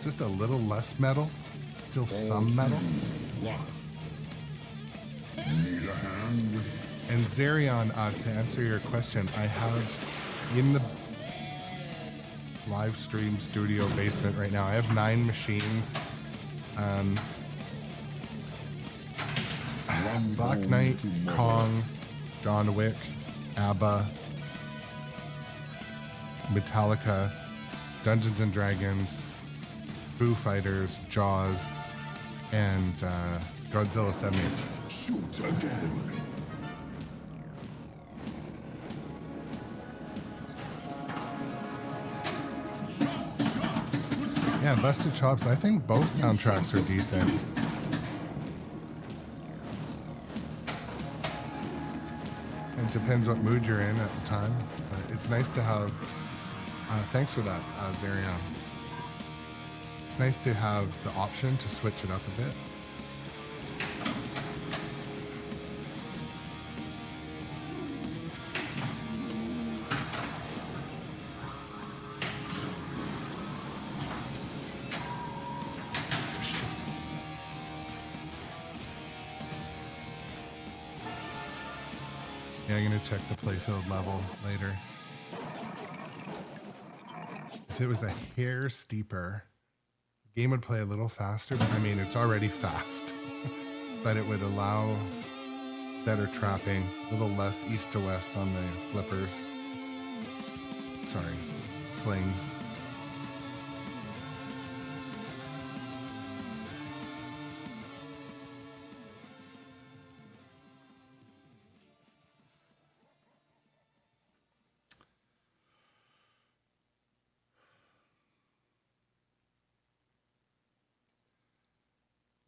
just a little less metal, still some metal. Locked. Need a hand? And Zerion, to answer your question, I have in the live stream studio basement right now, I have 9 machines. Black Knight, Kong, John Wick, ABBA, Metallica, Dungeons and Dragons, Foo Fighters, Jaws, and Godzilla 78. Shoot again. Yeah, Busted Chops, I think both soundtracks are decent. It depends what mood you're in at the time, but it's nice to have, thanks for that, Zerion. It's nice to have the option to switch it up a bit. Yeah, I'm gonna check the playfield level later. If it was a hair steeper, the game would play a little faster, but I mean, it's already fast. But it would allow better trapping, a little less east to west on the flippers. Sorry, slings.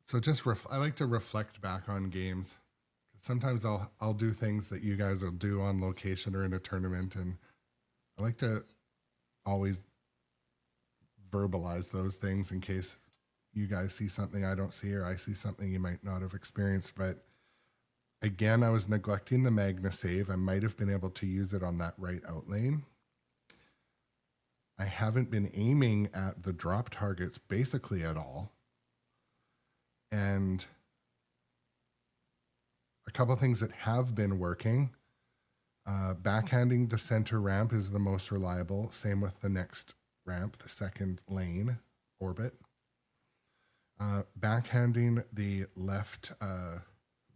So just I like to reflect back on games. Sometimes I'll do things that you guys will do on location or in a tournament, and I like to always verbalize those things in case you guys see something I don't see or I see something you might not have experienced. But again, I was neglecting the Magna save. I might have been able to use it on that right out lane. I haven't been aiming at the drop targets basically at all. And a couple of things that have been working. Backhanding the center ramp is the most reliable. Same with the next ramp, the second lane orbit. Backhanding the left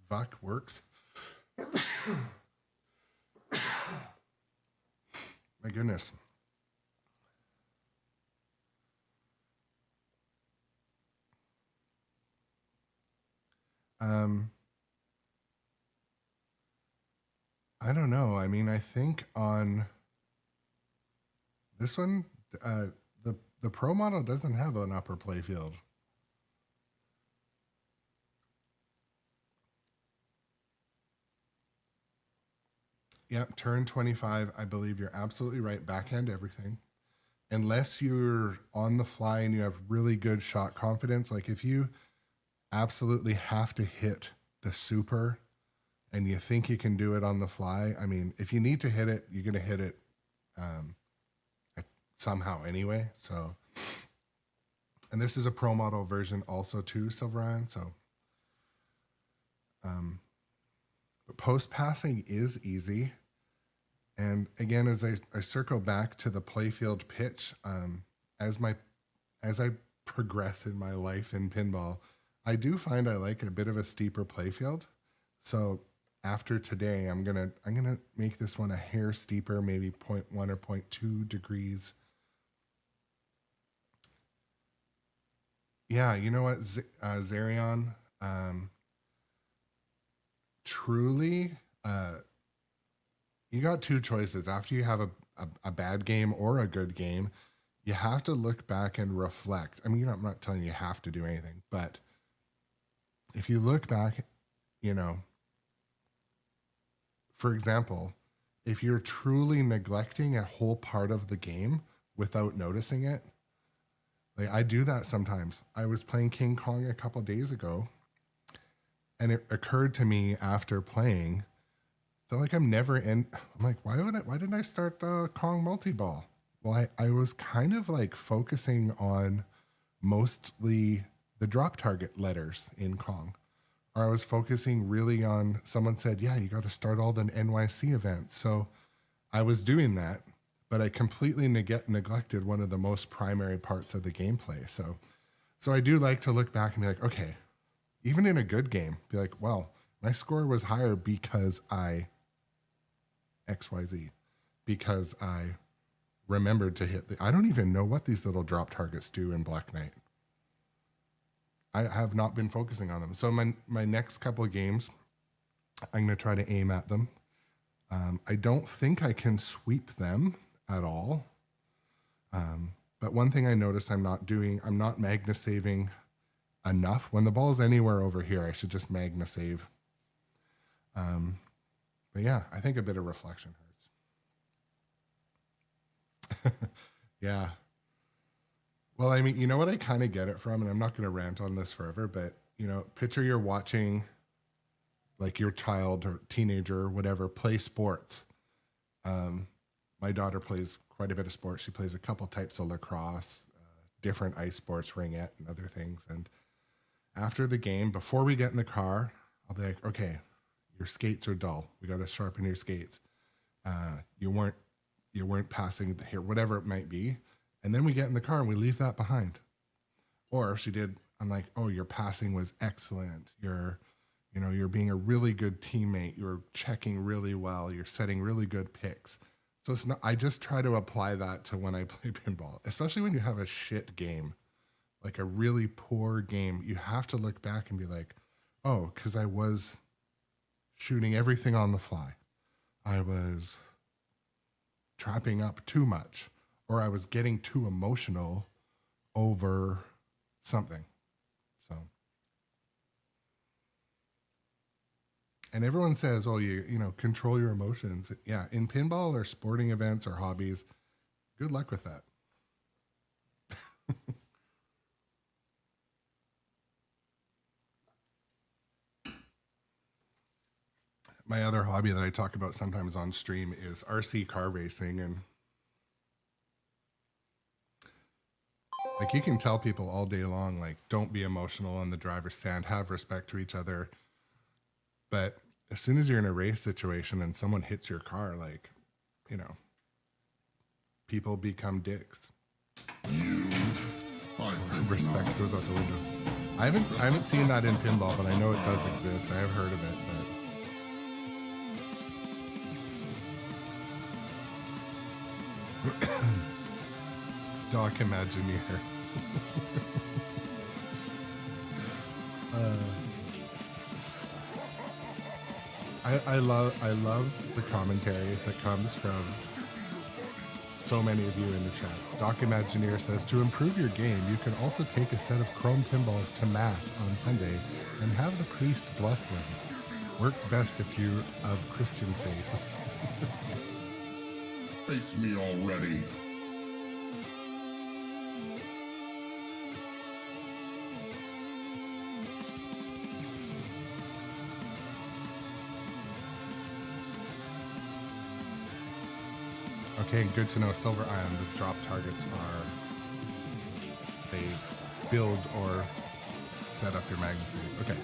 vuck works. My goodness. I don't know. I mean, I think on this one, the Pro model doesn't have an upper playfield. Yep, turn 25. I believe you're absolutely right. Backhand everything. Unless you're on the fly and you have really good shot confidence, like if you absolutely have to hit the super and you think you can do it on the fly, I mean, if you need to hit it, you're going to hit it somehow anyway. So, and this is a Pro model version also too, Silverine. So, but post passing is easy. And again, as I circle back to the playfield pitch, as I progress in my life in pinball, I do find I like a bit of a steeper playfield. So after today, I'm gonna make this one a hair steeper, maybe 0.1 or 0.2 degrees. Yeah, you know what, Zarion, truly, you got two choices. After you have a bad game or a good game, you have to look back and reflect. I mean, I'm not telling you have to do anything, but if you look back, you know, for example, if you're truly neglecting a whole part of the game without noticing it, like I do that sometimes. I was playing King Kong a couple days ago, and it occurred to me after playing that like I'm like, why didn't I start the Kong multi-ball? Well, I was kind of like focusing on mostly the drop target letters in Kong. Or I was focusing really on, someone said, yeah, you got to start all the NYC events. So I was doing that, but I completely neglected one of the most primary parts of the gameplay. So I do like to look back and be like, okay, even in a good game, be like, well, my score was higher because I XYZ, because I remembered to hit I don't even know what these little drop targets do in Black Knight. I have not been focusing on them. So my next couple of games, I'm going to try to aim at them. I don't think I can sweep them at all. But one thing I notice I'm not magna saving enough. When the ball's anywhere over here, I should just magna save. But yeah, I think a bit of reflection hurts. Yeah. Well, I mean, you know what I kind of get it from, and I'm not going to rant on this forever, but, you know, picture you're watching like your child or teenager or whatever play sports. My daughter plays quite a bit of sports. She plays a couple types of lacrosse, different ice sports, ringette, and other things. And after the game, before we get in the car, I'll be like, okay, your skates are dull. We got to sharpen your skates. You weren't passing here, whatever it might be. And then we get in the car and we leave that behind. Or if she did, I'm like, oh, your passing was excellent. You're being a really good teammate. You're checking really well. You're setting really good picks. So it's not, I just try to apply that to when I play pinball, especially when you have a shit game, like a really poor game. You have to look back and be like, oh, because I was shooting everything on the fly. I was trapping up too much, or I was getting too emotional over something. So, and everyone says, oh, you control your emotions. Yeah, in pinball or sporting events or hobbies, good luck with that. My other hobby that I talk about sometimes on stream is RC car racing, and like you can tell people all day long, like, don't be emotional on the driver's stand, have respect to each other. But as soon as you're in a race situation and someone hits your car, like, people become dicks. Respect goes out the window. I haven't seen that in pinball, but I know it does exist. I have heard of it, but Doc Imagineer. I love the commentary that comes from so many of you in the chat. Doc Imagineer says, to improve your game, you can also take a set of chrome pinballs to Mass on Sunday and have the priest bless them. Works best if you're of Christian faith. Face me already. Okay, good to know. Silver Ion, the drop targets are, they build or set up your magazine. Okay.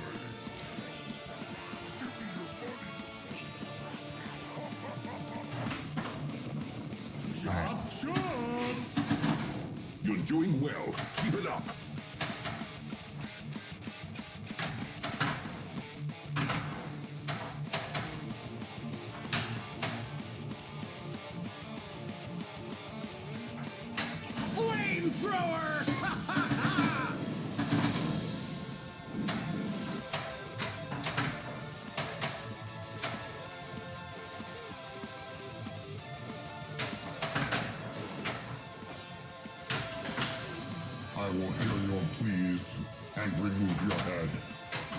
doing well. Keep it up. Flamethrower! I will hear your pleas and remove your head.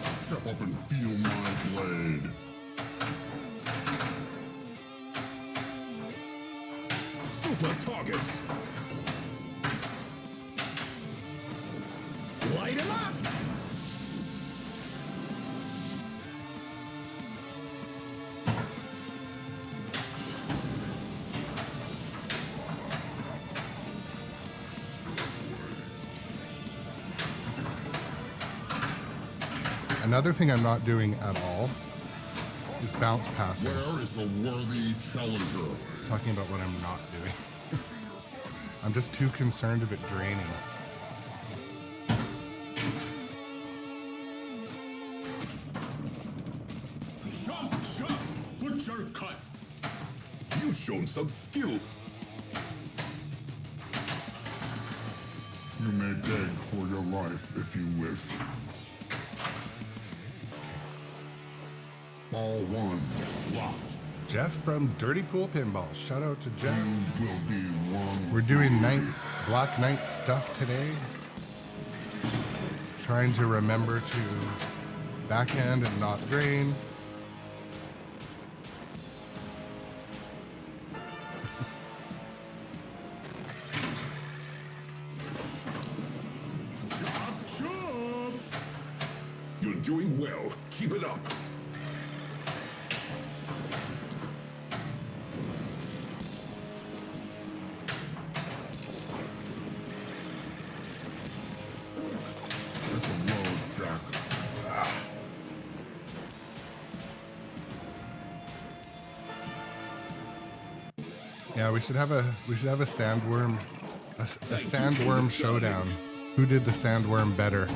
Step up and feel my blade. Super targets. Light him up! Another thing I'm not doing at all is bounce passing. Where is the worthy challenger? Talking about what I'm not doing. I'm just too concerned of it draining. Jump, jump. Butcher cut. You've shown some skill. You may beg for your life if you wish. Ball one, locked. Jeff from Dirty Pool Pinball. Shout out to Jeff. You will be one. We're doing Black Knight stuff today. Trying to remember to backhand and not drain. Chop, chop. You're doing well. Keep it up. Hit the road, Jack. Yeah, we should have a sandworm a sandworm showdown. Who did the sandworm better?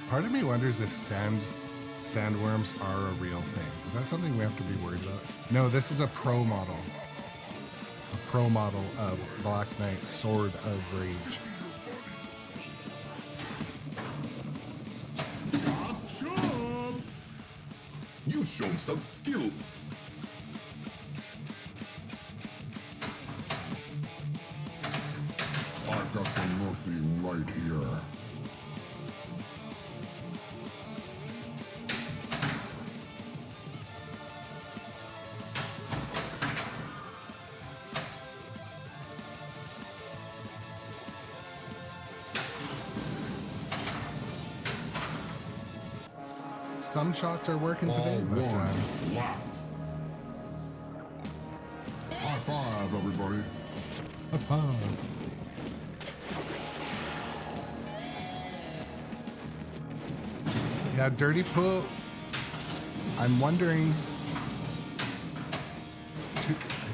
Part of me wonders if sandworms are a real thing. Is that something we have to be worried about? No, this is a pro model. A pro model of Black Knight Sword of Rage. Chop, chop. You've shown some skill. I've got some mercy right here. Some shots are working Ball today, but one, left. High five, everybody. yeah, Dirty Pool. I'm wondering. I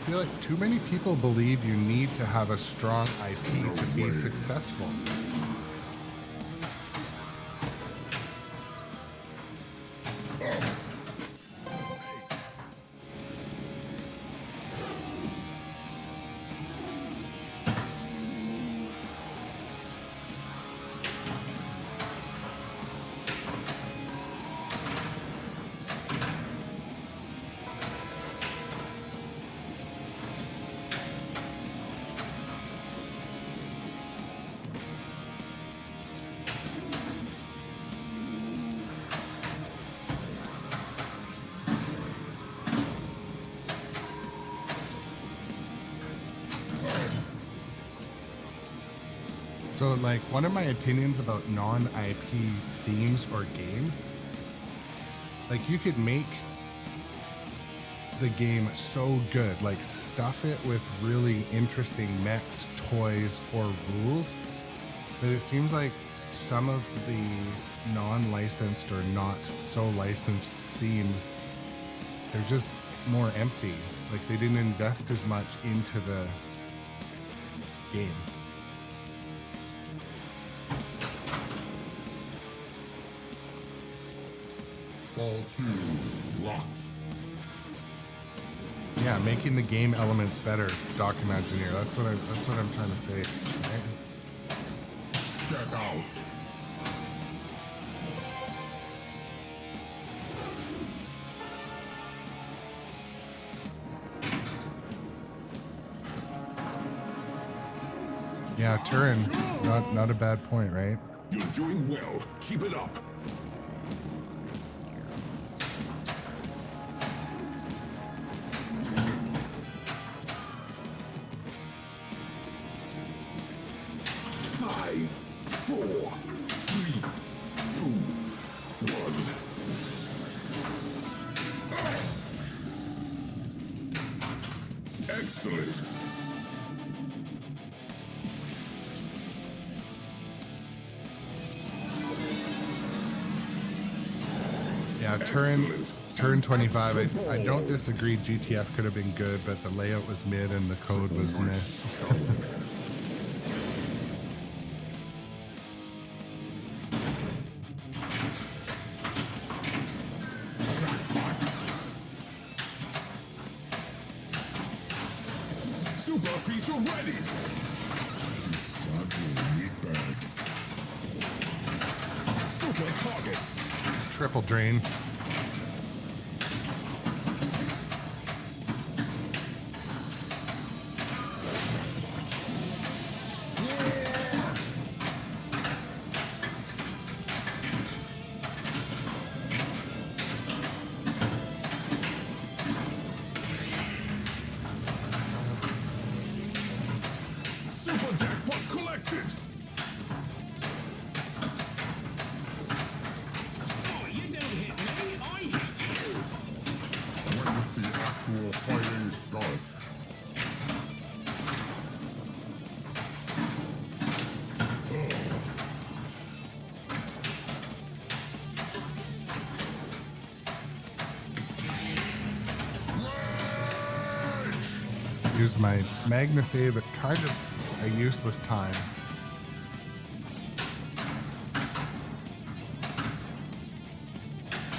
feel like too many people believe you need to have a strong IP to be successful. So, like, one of my opinions about non-IP themes or games, like, you could make the game so good, like, stuff it with really interesting mechs, toys, or rules, that it seems like some of the non-licensed or not so licensed themes, they're just more empty. Like they didn't invest as much into the game. Ball 2, locked. Yeah, making the game elements better, Doc Imagineer. That's what I'm trying to say. Right? Check out. Yeah, Turin, not a bad point, right? You're doing well. Keep it up. Five, four, three, two, one. Excellent. Yeah, turn 25. I don't disagree. GTF could have been good, but the layout was mid and the code was meh. Super feature ready. Super targets. Triple drain. Super jackpot collected. Oh, you don't hit me, I hit you. When does the actual fighting start? Use my Magna save at kind of a useless time.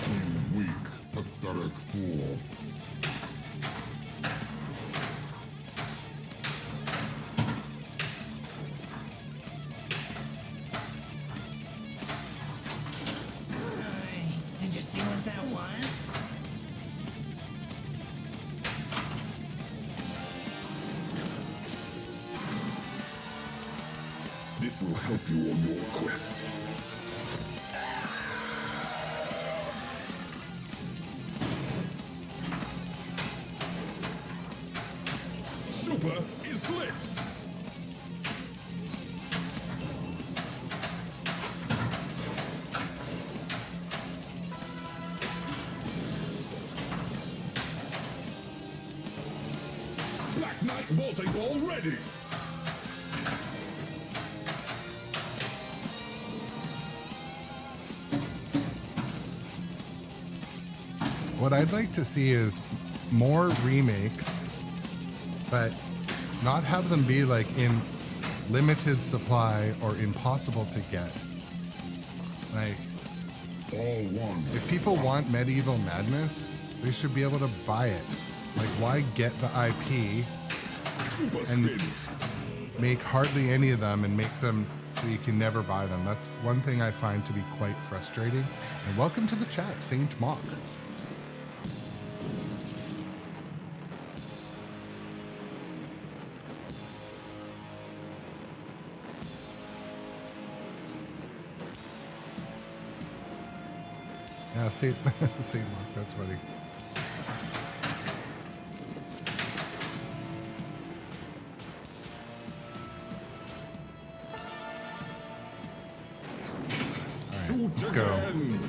You weak, pathetic fool. Did you see what that was? This will help you on your quest. Super is lit. Black Knight multi-ball ready. What I'd like to see is more remakes, but not have them be like in limited supply or impossible to get. Like, All one. if people want Medieval Madness, they should be able to buy it. Like, why get the IP Super and spins. make hardly any of them and make them so you can never buy them? That's one thing I find to be quite frustrating. And welcome to the chat, Saint Mock. Yeah, Saint Mark, that's funny. All right, let's go. Again.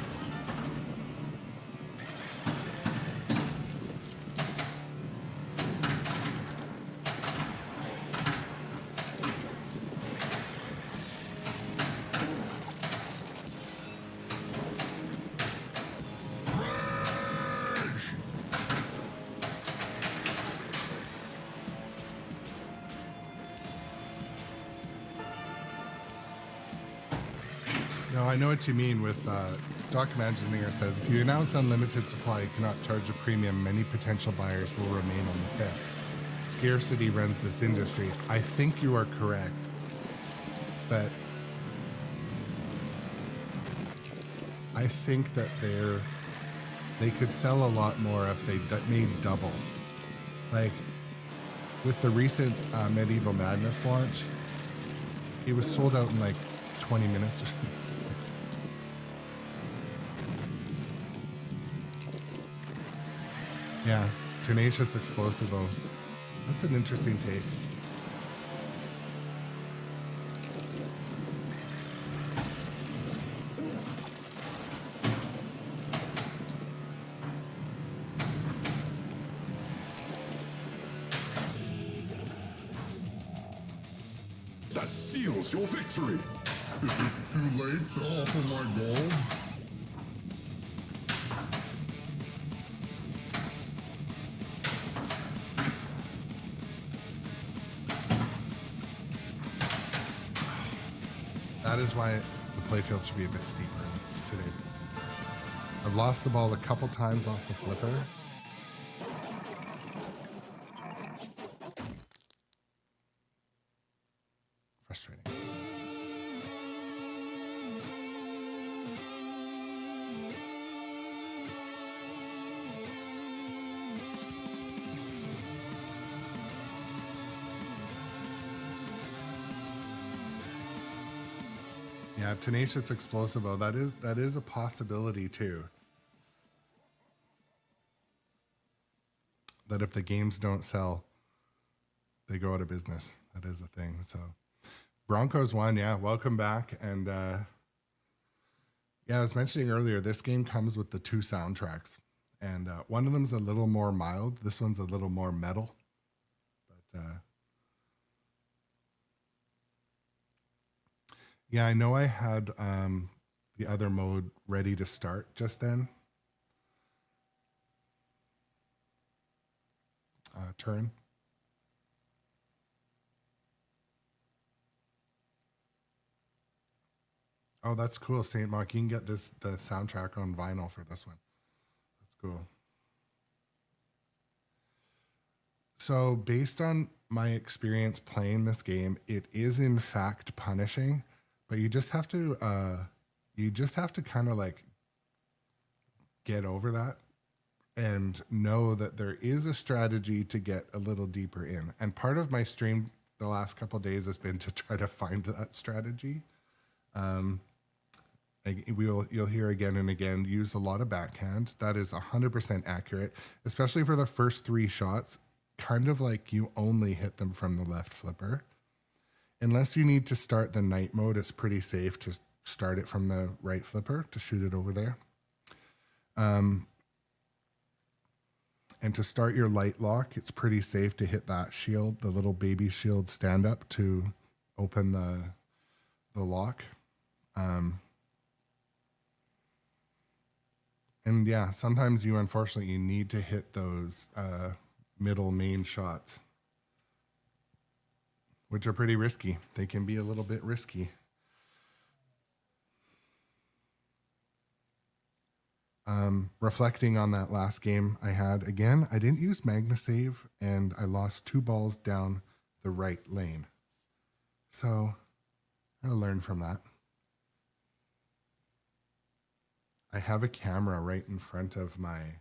I know what you mean with Doc Imagineer says, if you announce unlimited supply, you cannot charge a premium. Many potential buyers will remain on the fence. Scarcity runs this industry. I think you are correct, but I think that they could sell a lot more if they made double. Like with the recent Medieval Madness launch, it was sold out in like 20 minutes or something. Yeah, Tenacious Explosivo. That's an interesting take. That seals your victory. Is it too late to offer my gold? That is why the playfield should be a bit steeper today. I've lost the ball a couple times off the flipper. Frustrating. Yeah, Tenacious Explosivo, that is a possibility too. That if the games don't sell, they go out of business. That is a thing. So Broncos won, yeah, welcome back. And yeah, I was mentioning earlier, this game comes with the 2 soundtracks. And one of them's a little more mild. This one's a little more metal. But yeah, I know I had the other mode ready to start just then. Turn. Oh, that's cool, Saint Mark. You can get the soundtrack on vinyl for this one. That's cool. So based on my experience playing this game, it is in fact punishing, but you just have to kind of like get over that and know that there is a strategy to get a little deeper in. And part of my stream the last couple of days has been to try to find that strategy. You'll hear again and again, use a lot of backhand. That is 100% accurate, especially for the first 3 shots, kind of like you only hit them from the left flipper. Unless you need to start the night mode, it's pretty safe to start it from the right flipper to shoot it over there. And to start your light lock, it's pretty safe to hit that shield, the little baby shield stand up to open the lock. And yeah, sometimes you unfortunately need to hit those middle main shots, which are pretty risky. They can be a little bit risky. Reflecting on that last game I had, again, I didn't use MagnaSave and I lost 2 balls down the right lane. So I'll learn from that. I have a camera right in front of my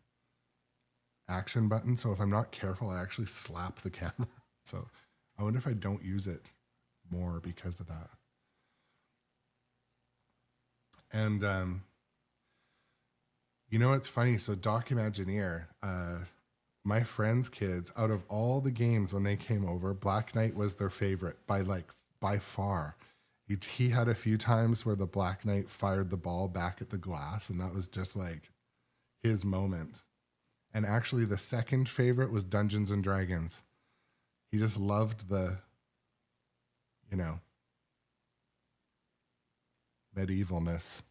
action button, so if I'm not careful, I actually slap the camera. So I wonder if I don't use it more because of that. And you know, it's funny. So Doc Imagineer, my friend's kids, out of all the games when they came over, Black Knight was their favorite by far. He had a few times where the Black Knight fired the ball back at the glass, and that was just like his moment. And actually the second favorite was Dungeons and Dragons. He just loved the, you know, medievalness.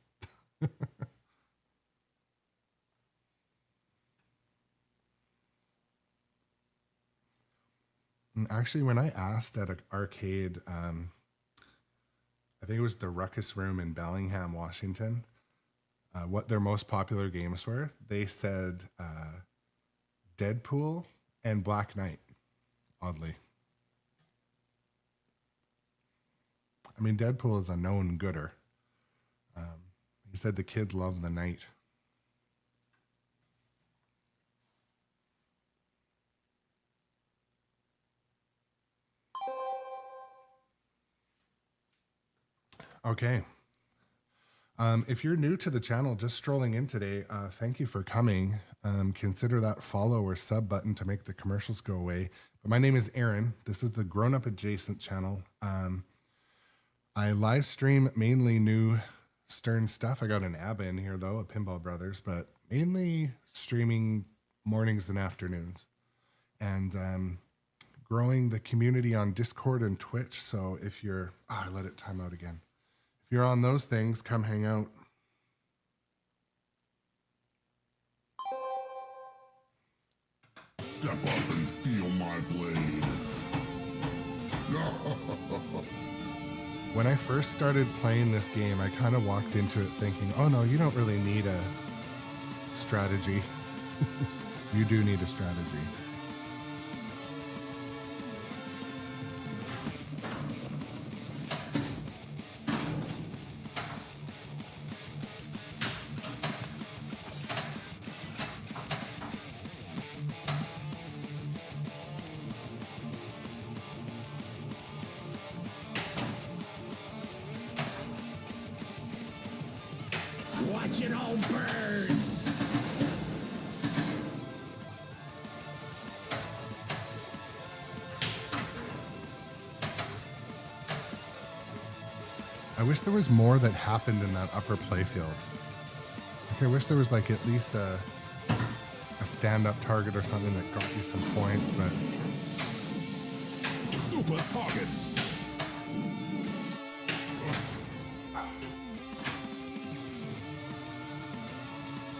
And actually, when I asked at an arcade, I think it was the Ruckus Room in Bellingham, Washington, what their most popular games were. They said Deadpool and Black Knight, oddly. I mean, Deadpool is a known gooder. He said the kids love the Knight. Okay. If you're new to the channel, just strolling in today, thank you for coming. Consider that follow or sub button to make the commercials go away. But my name is Aaron. This is the Grown Up Adjacent channel. I live stream mainly new Stern stuff. I got an ABBA in here though, a Pinball Brothers, but mainly streaming mornings and afternoons. And growing the community on Discord and Twitch. So if you're, I let it time out again. If you're on those things, come hang out. Step up and feel my blade. When I first started playing this game, I kind of walked into it thinking, oh no, you don't really need a strategy. You do need a strategy. Watch it all burn! I wish there was more that happened in that upper playfield. Like I wish there was like at least a stand-up target or something that got you some points, but Super targets.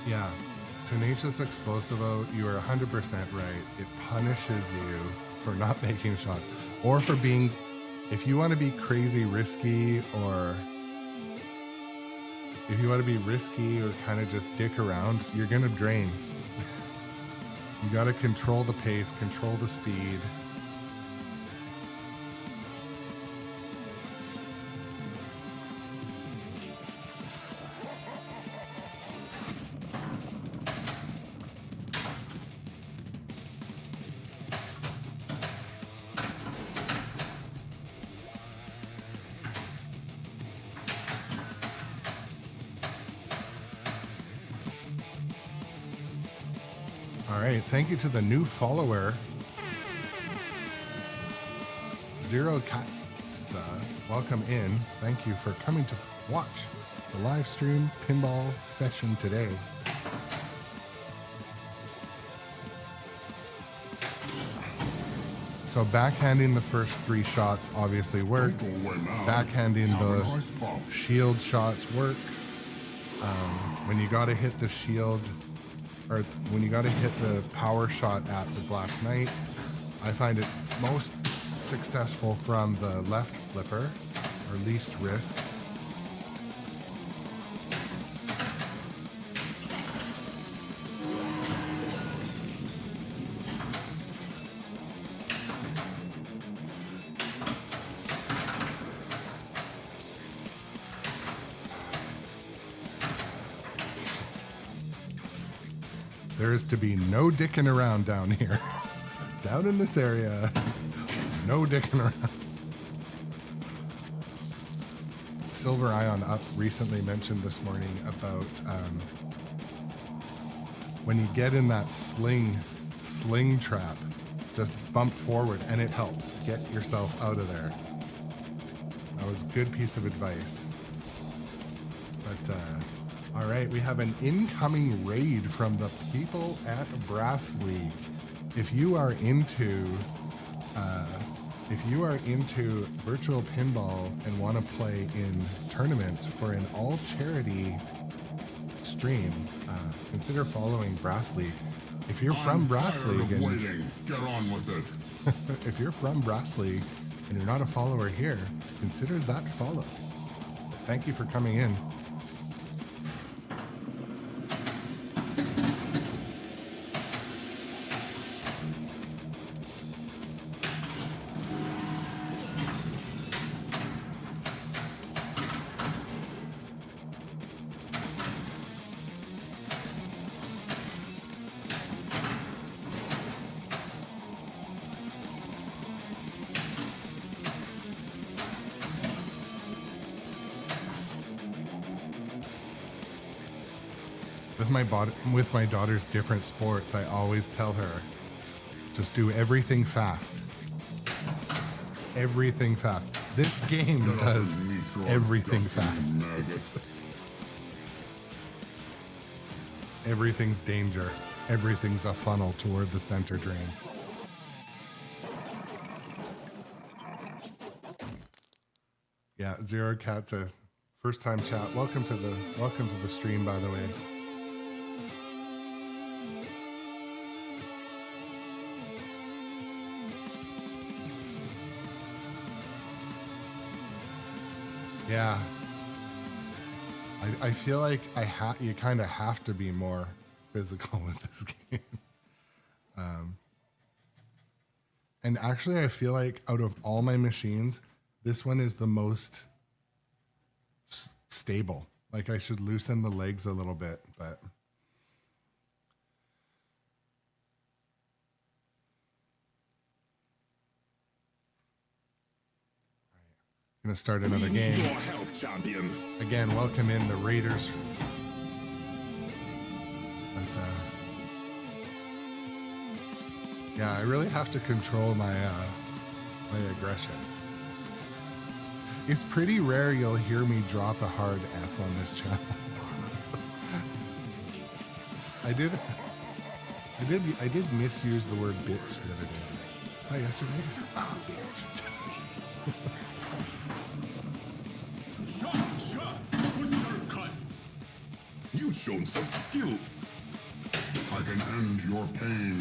yeah. Tenacious Explosivo, you are 100% right. It punishes you for not making shots or for being, if you want to be crazy risky or if you want to be risky or kind of just dick around, you're going to drain. You got to control the pace, control the speed. All right, thank you to the new follower, Zero Cuts. Welcome in. Thank you for coming to watch the live stream pinball session today. So backhanding the first 3 shots obviously works. Backhanding the shield shots works. When you got to hit the shield, or when you got to hit the power shot at the Black Knight, I find it most successful from the left flipper, or least risk. There is to be no dicking around down here. Down in this area, no dicking around. Silver Ion Up recently mentioned this morning about when you get in that sling trap, just bump forward and it helps. Get yourself out of there. That was a good piece of advice. But all right, we have an incoming raid from the people at Brass League. If you are into virtual pinball and want to play in tournaments for an all charity stream, consider following Brass League. If you're from Brass League, Get on with it. if you're from Brass League and you're not a follower here, consider that follow. Thank you for coming in. With my daughter's different sports, I always tell her, just do everything fast. Everything fast. This game does everything fast. Everything's danger. Everything's a funnel toward the center drain. Yeah, Zero Cat's a first time chat. Welcome to the stream, by the way. Yeah, I feel like you kind of have to be more physical with this game. And actually, I feel like out of all my machines, this one is the most stable. Like I should loosen the legs a little bit, but. Gonna start another game. Your help, champion. Again, welcome in the Raiders. But yeah, I really have to control my my aggression. It's pretty rare you'll hear me drop a hard F on this channel. I did misuse the word bitch the other day. Was that yesterday? Oh, bitch. You've shown some skill. I can end your pain.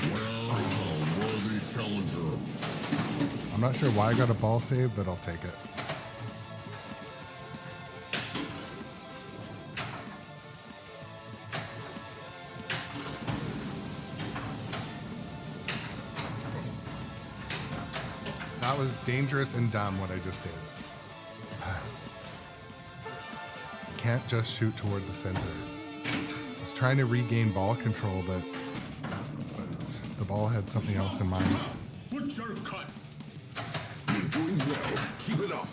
Where is a worthy challenger? I'm not sure why I got a ball save, but I'll take it. That was dangerous and dumb what I just did. Can't just shoot toward the center. I was trying to regain ball control, but the ball had something else in mind. Butcher cut. You're doing well. Keep it up.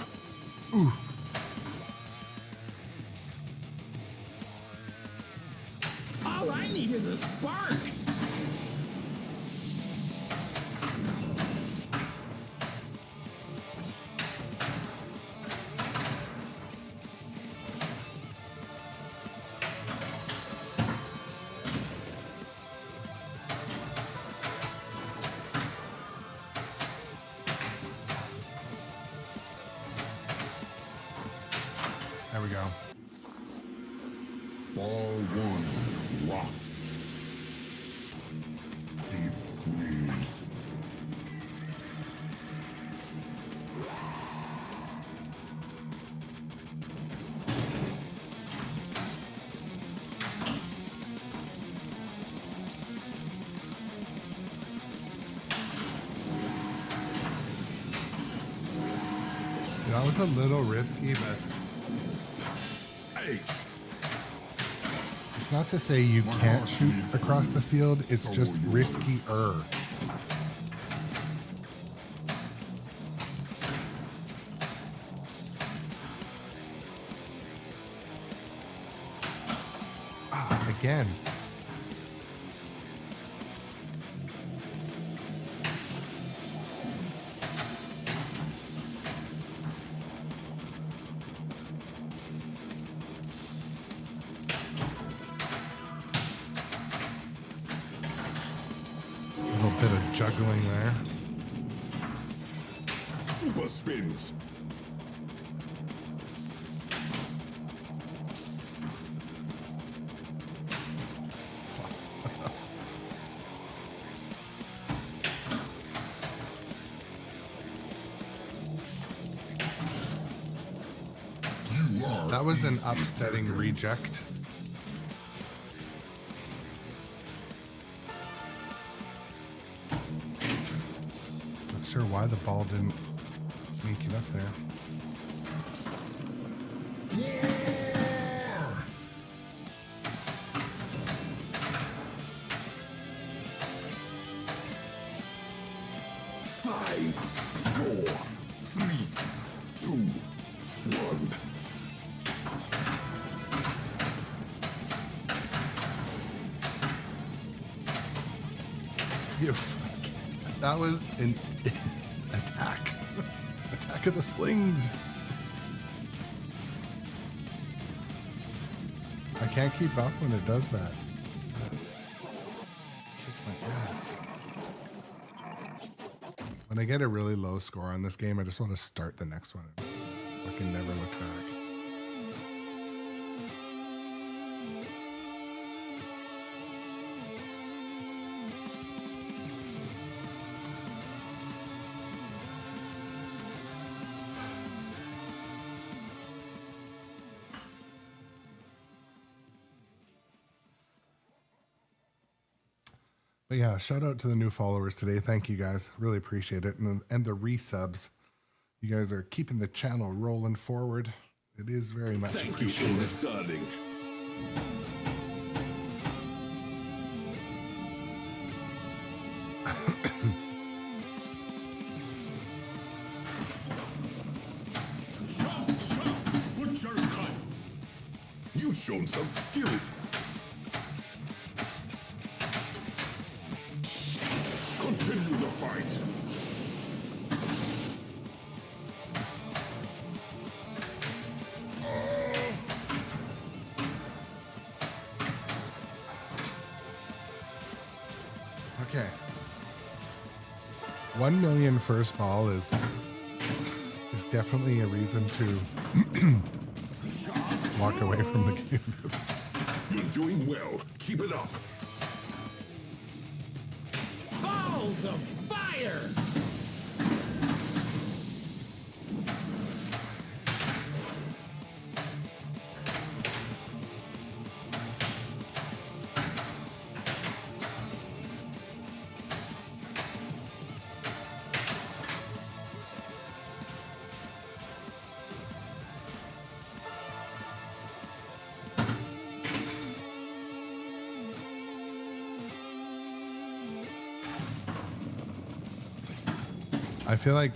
Oof. All I need is a spark. There we go. Ball one, locked. Deep freeze. See, that was a little risky, but it's not to say you can't shoot across the field, it's just riskier. Again. Bit of juggling there. Super spins. That was an upsetting reject. Not sure why the ball didn't make it up there. Five, four, three, two, one. You fuck. That was an attack. Attack of the slings. I can't keep up when it does that. Kick my ass. When I get a really low score on this game, I just want to start the next one. I can never look back. But yeah, shout out to the new followers today. Thank you guys. Really appreciate it. And the resubs. You guys are keeping the channel rolling forward. It is very much Thank you for appreciated. returning. Butcher cut. You've shown some skill. Continue the fight. Okay. 1 million first ball is definitely a reason to walk away from the game. You're doing well. Keep it up. Balls of fire! I feel like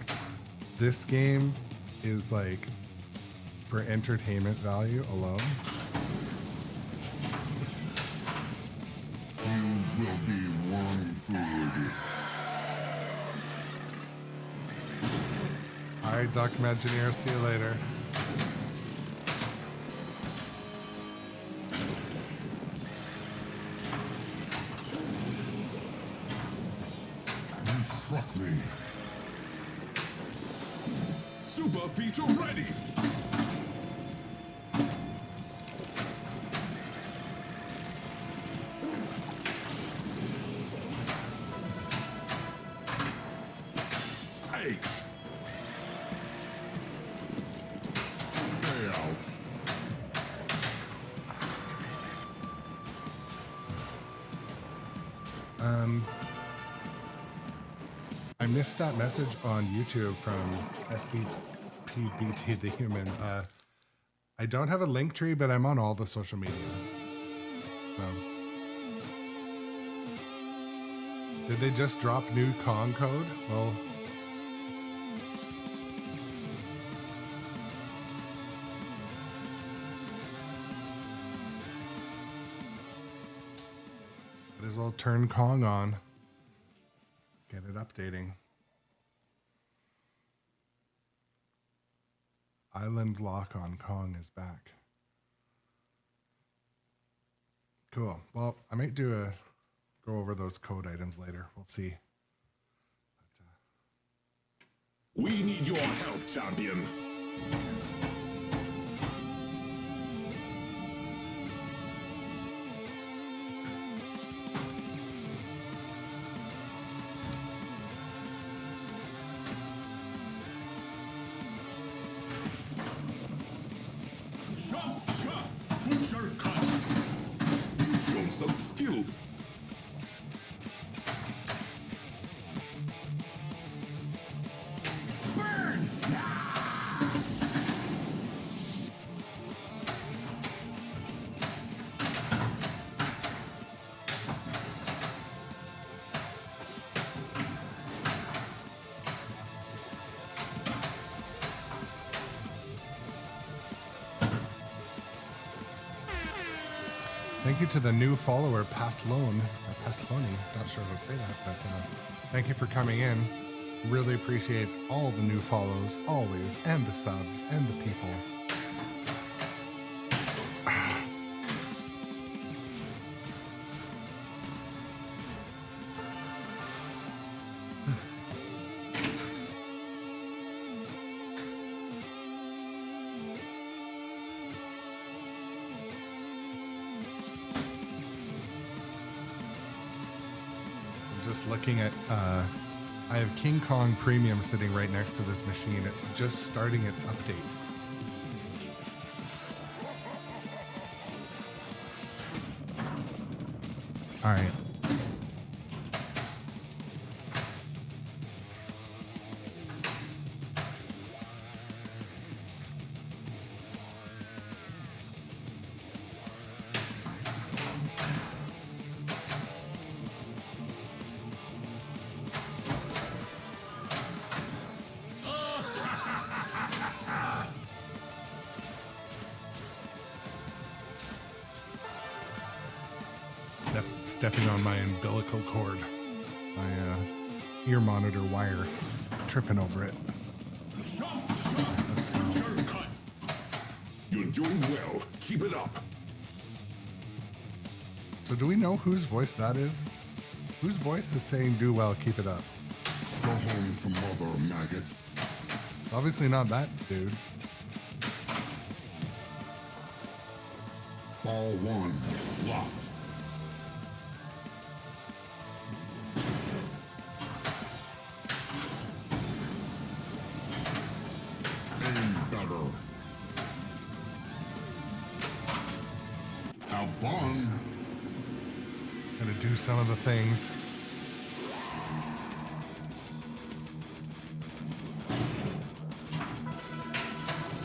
this game is like for entertainment value alone. You will be worm food. All right, Duck Imagineer, see you later. You struck me. Super feature ready. Eight. Stay out. I missed that message on YouTube from SPPBT the Human. I don't have a link tree, but I'm on all the social media. So. Did they just drop new Kong code? Well, might as well turn Kong on. Get it updating. Island lock on Kong is back. Cool. Well, I might go over those code items later. We'll see. We need your help, champion. Thank you to the new follower, Paslone, Pasloni, not sure how to say that, but thank you for coming in. Really appreciate all the new follows, always, and the subs, and the people. Just looking at, I have King Kong Premium sitting right next to this machine. It's just starting its update. All right. Stepping on my umbilical cord, my ear monitor wire, tripping over it. Let's go. You're doing well. Keep it up. So do we know whose voice that is? Whose voice is saying "do well, keep it up"? Go home to mother, maggot. Obviously not that dude. Ball one, locked. Have fun. Gotta do some of the things.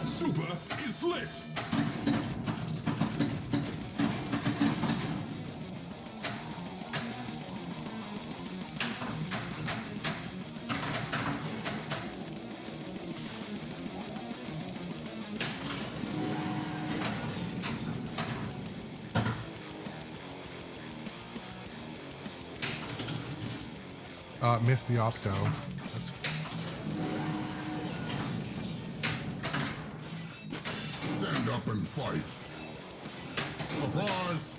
Super is lit. Missed the opto. That's... Stand up and fight. Surprise!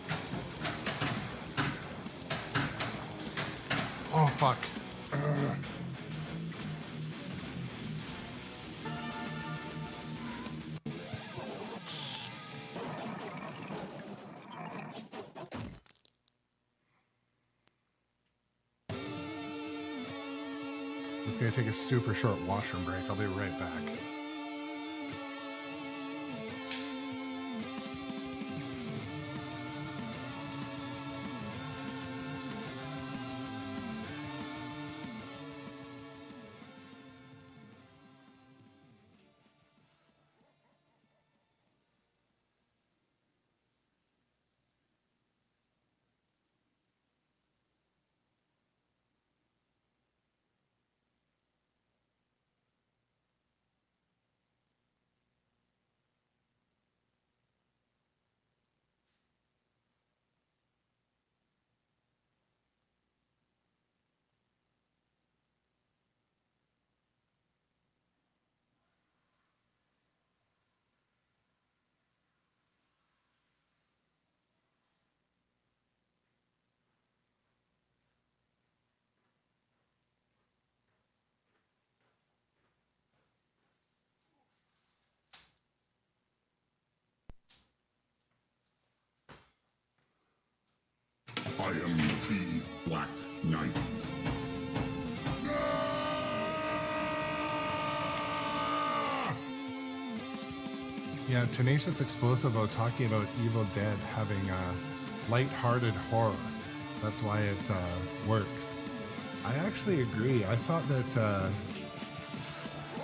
Oh, fuck. Just gonna take a super short washroom break. I'll be right back. I am the Black Knight. Yeah, Tenacious Explosive talking about Evil Dead having a light-hearted horror. That's why it works. I actually agree. I thought that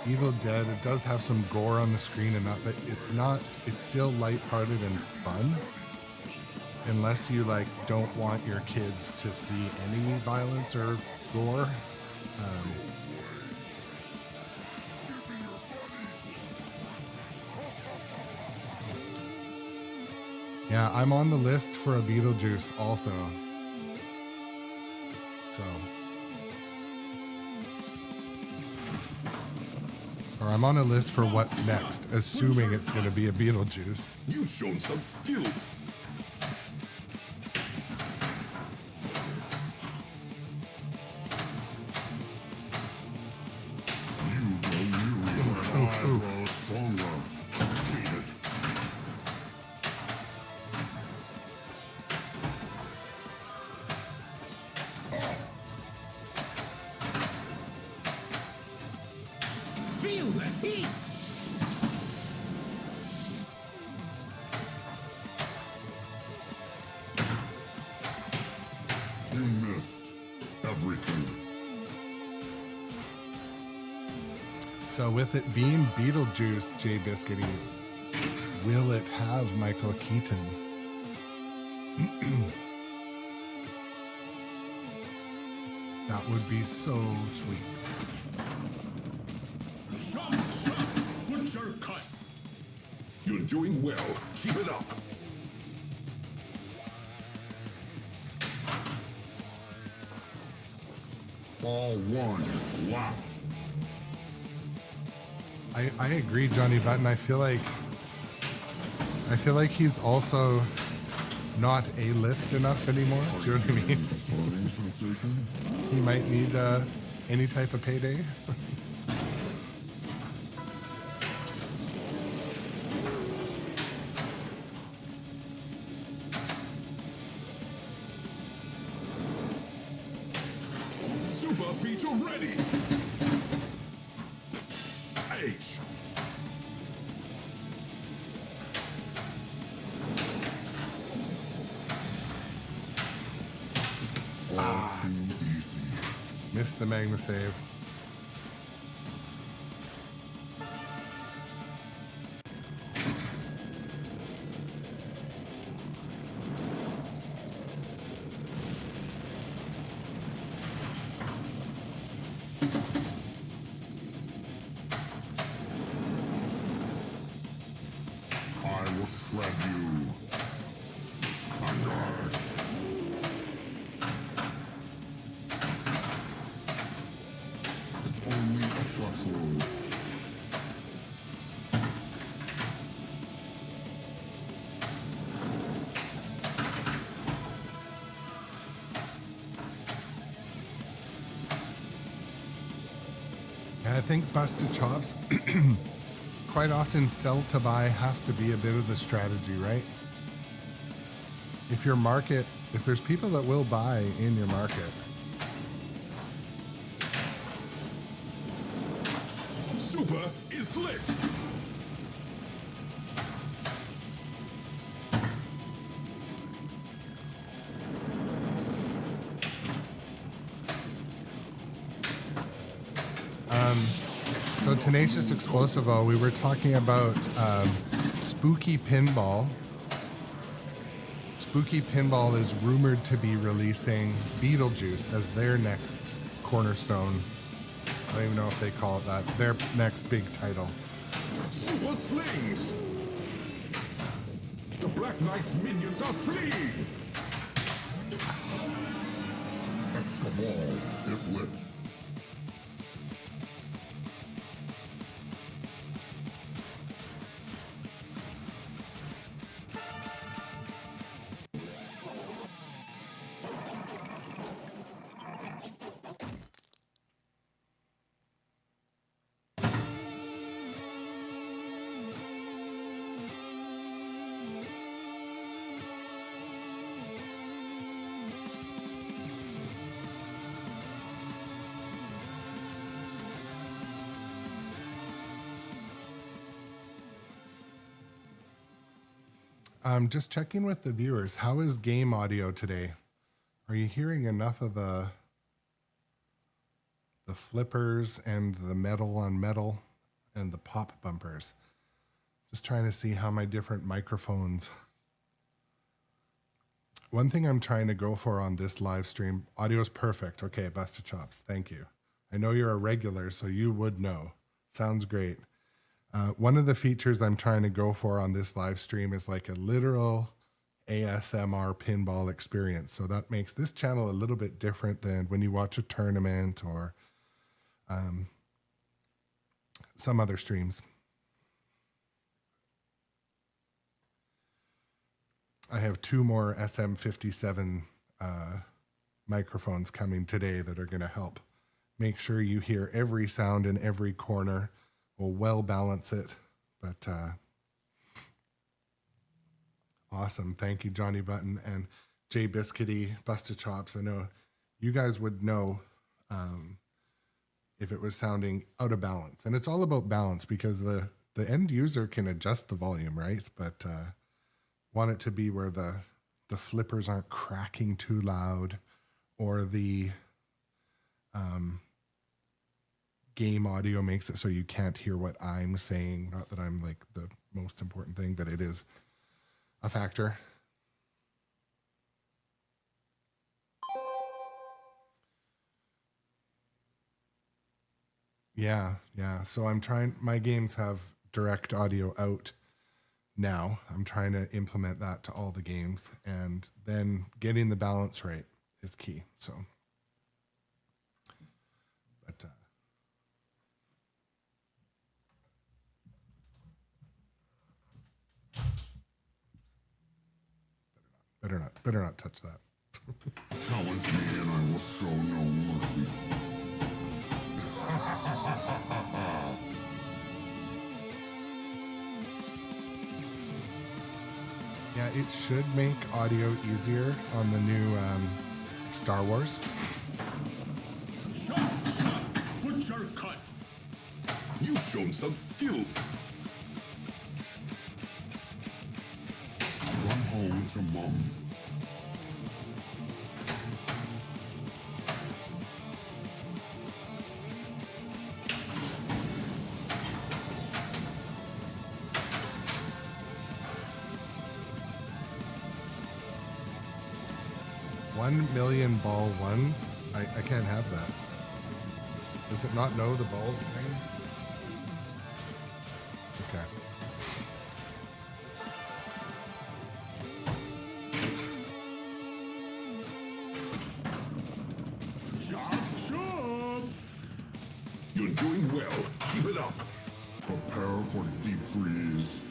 Evil Dead, it does have some gore on the screen and that, but it's still light-hearted and fun. Unless you like don't want your kids to see any violence or gore. Yeah, I'm on the list for a Beetlejuice also. So. Or I'm on a list for what's next, assuming it's going to be a Beetlejuice. You've shown some skill. You grow weary when I grow stronger. Hate it. Feel the heat! You missed everything. So with it being Beetlejuice, Jay Biscuity, will it have Michael Keaton? That would be so sweet. Butcher cut. You're doing well. Keep it up. Ball one left. I agree, Johnny Button. I feel like he's also not A-list enough anymore. Do you know what I mean? Burning sensation. He might need any type of payday. Super feature ready. H. All too easy. Missed the Magna save. I will shred you. Under. It's only a flesh wound. And I think Busted Chops quite often sell to buy has to be a bit of the strategy, right? If there's people that will buy in your market, Super is lit. so Tenacious Explosivo, we were talking about Spooky Pinball. Spooky Pinball is rumored to be releasing Beetlejuice as their next cornerstone. I don't even know if they call it that. Their next big title. Super slings. The Black Knight's minions are fleeing. Extra ball is lit. Just checking with the viewers. How is game audio today? Are you hearing enough of the flippers and the metal on metal and the pop bumpers? Just trying to see how my different microphones. One thing I'm trying to go for on this live stream, audio is perfect. Okay, Busted Chops, thank you. I know you're a regular, so you would know. Sounds great. One of the features I'm trying to go for on this live stream is like a literal ASMR pinball experience. So that makes this channel a little bit different than when you watch a tournament or some other streams. I have 2 more SM57 microphones coming today that are going to help make sure you hear every sound in every corner. We'll well balance it, but awesome. Thank you, Johnny Button and Jay Biscuity, Busted Chops. I know you guys would know if it was sounding out of balance. And it's all about balance because the end user can adjust the volume, right? But want it to be where the flippers aren't cracking too loud, or the game audio makes it so you can't hear what I'm saying. Not that I'm like the most important thing, but it is a factor. Yeah. So I'm trying, my games have direct audio out now. I'm trying to implement that to all the games, and then getting the balance right is key. So, but better not touch that. Challenge me and I will show no mercy. Yeah, it should make audio easier on the new Star Wars. Butcher cut. You've shown some skill. Run home to Mum. $1 million ball ones? I can't have that. Does it not know the balls thing? Okay. You're doing well. Keep it up. Prepare for deep freeze.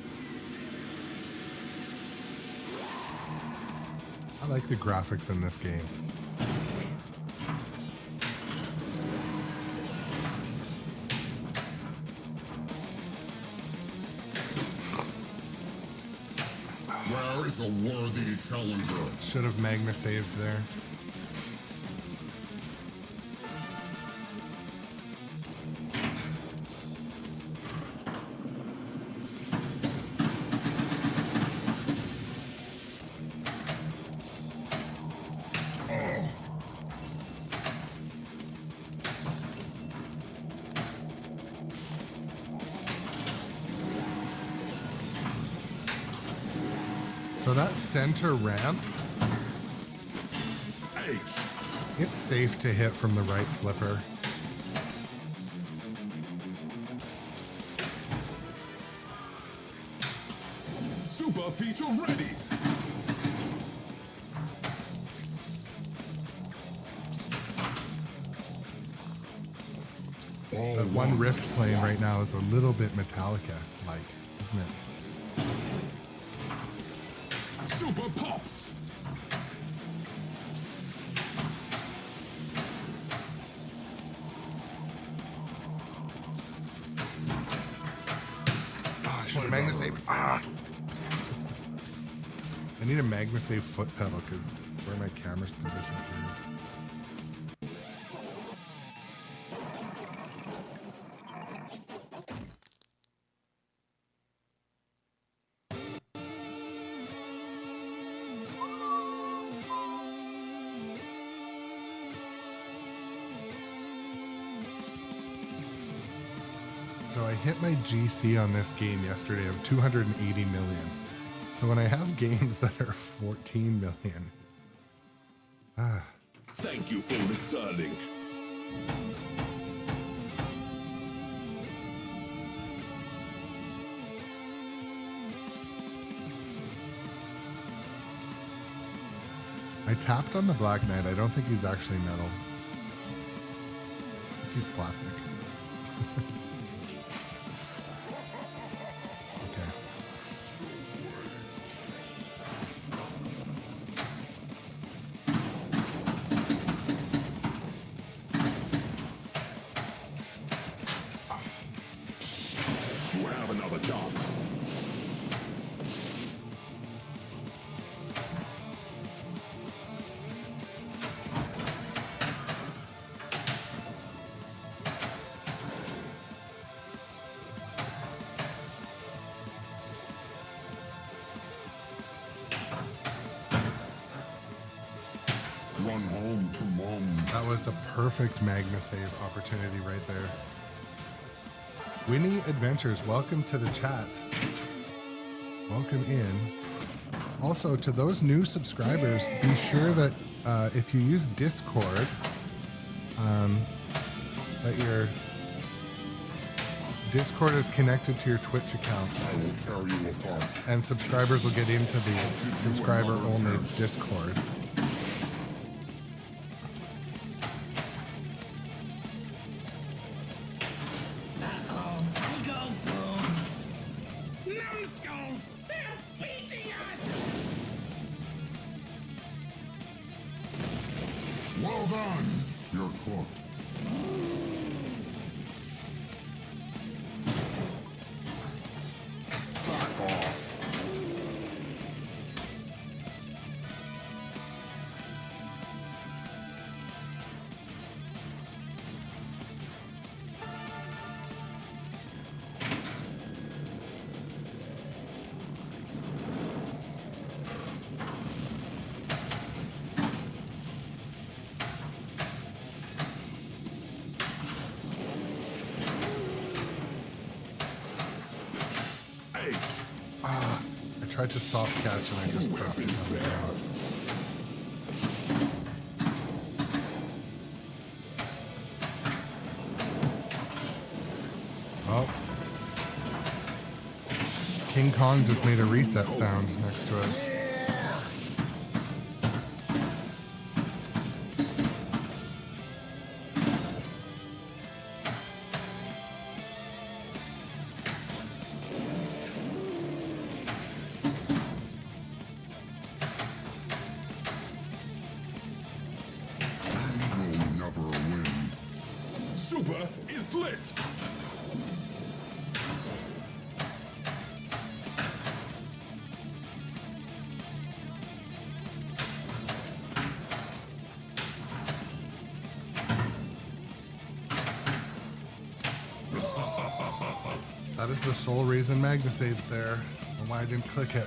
I like the graphics in this game. Where is a worthy challenger? Should have magma saved there. So that center ramp, it's safe to hit from the right flipper. Super feature ready. That one rift playing right now is a little bit Metallica-like, isn't it? Super pops. Oh, I should have magna saved. Ah! I need a magna save foot pedal because where my camera's positioned here is. So I hit my GC on this game yesterday of 280 million. So when I have games that are 14 million, Thank you for returning. I tapped on the Black Knight. I don't think he's actually metal. I think he's plastic. Okay. You have another chance. Run home to mom. That was a perfect Magna save opportunity right there. Winnie Adventures, welcome to the chat. Welcome in. Also, to those new subscribers, be sure that if you use Discord, that your Discord is connected to your Twitch account. I will tear you apart. And subscribers will get into the subscriber-only Discord. Numbskulls! They're beating us! Well done. You're cooked. Back off. I tried to soft catch and I just dropped it on the ground. Oh. King Kong just made a reset sound next to us. You will never win. Super is lit. That is the sole reason Magna saves there, and why I didn't click it.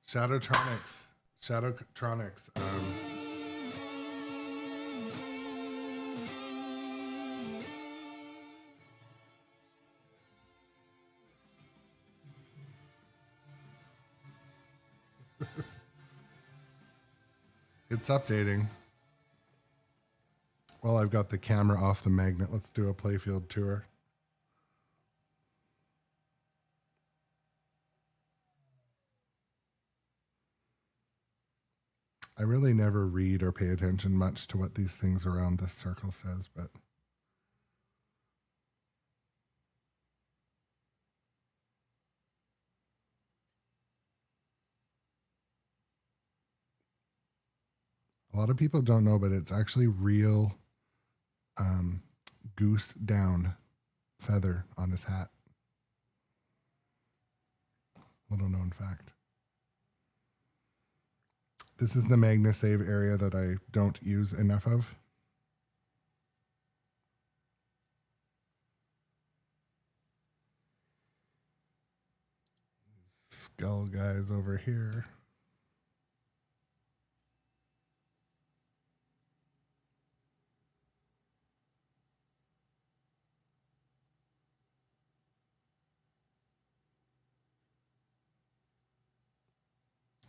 Shadowtronics. It's updating. Well, I've got the camera off the magnet. Let's do a playfield tour. I really never read or pay attention much to what these things around this circle says, but a lot of people don't know, but it's actually real goose down feather on his hat. Little known fact. This is the Magna save area that I don't use enough of. Skull guys over here.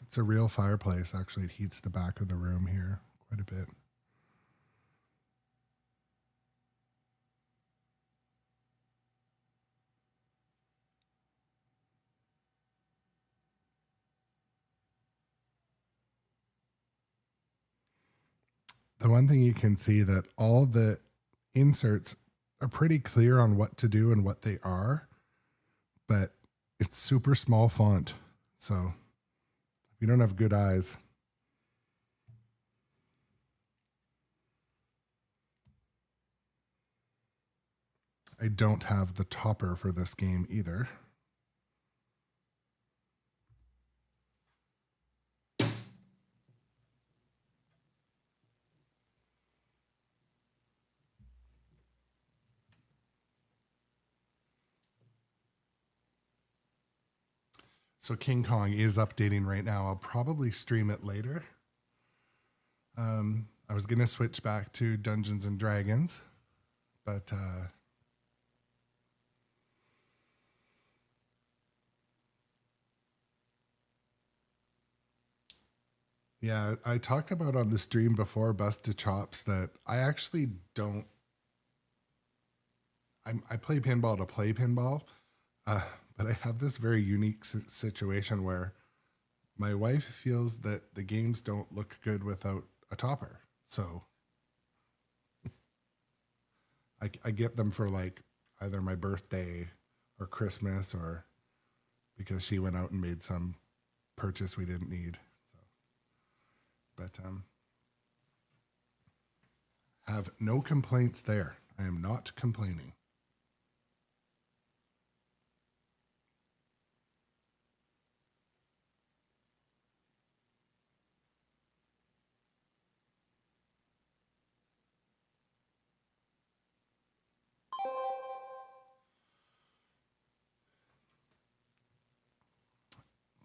It's a real fireplace. Actually, it heats the back of the room here quite a bit. the one thing you can see that all the inserts are pretty clear on what to do and what they are, but it's super small font. So if you don't have good eyes, I don't have the topper for this game either. So King Kong is updating right now. I'll probably stream it later. I was going to switch back to Dungeons and Dragons, but yeah, I talked about on the stream before, Busted Chops, that I actually don't. I play pinball to play pinball, but I have this very unique situation where my wife feels that the games don't look good without a topper. So I get them for like either my birthday or Christmas, or because she went out and made some purchase we didn't need. But have no complaints there. I am not complaining.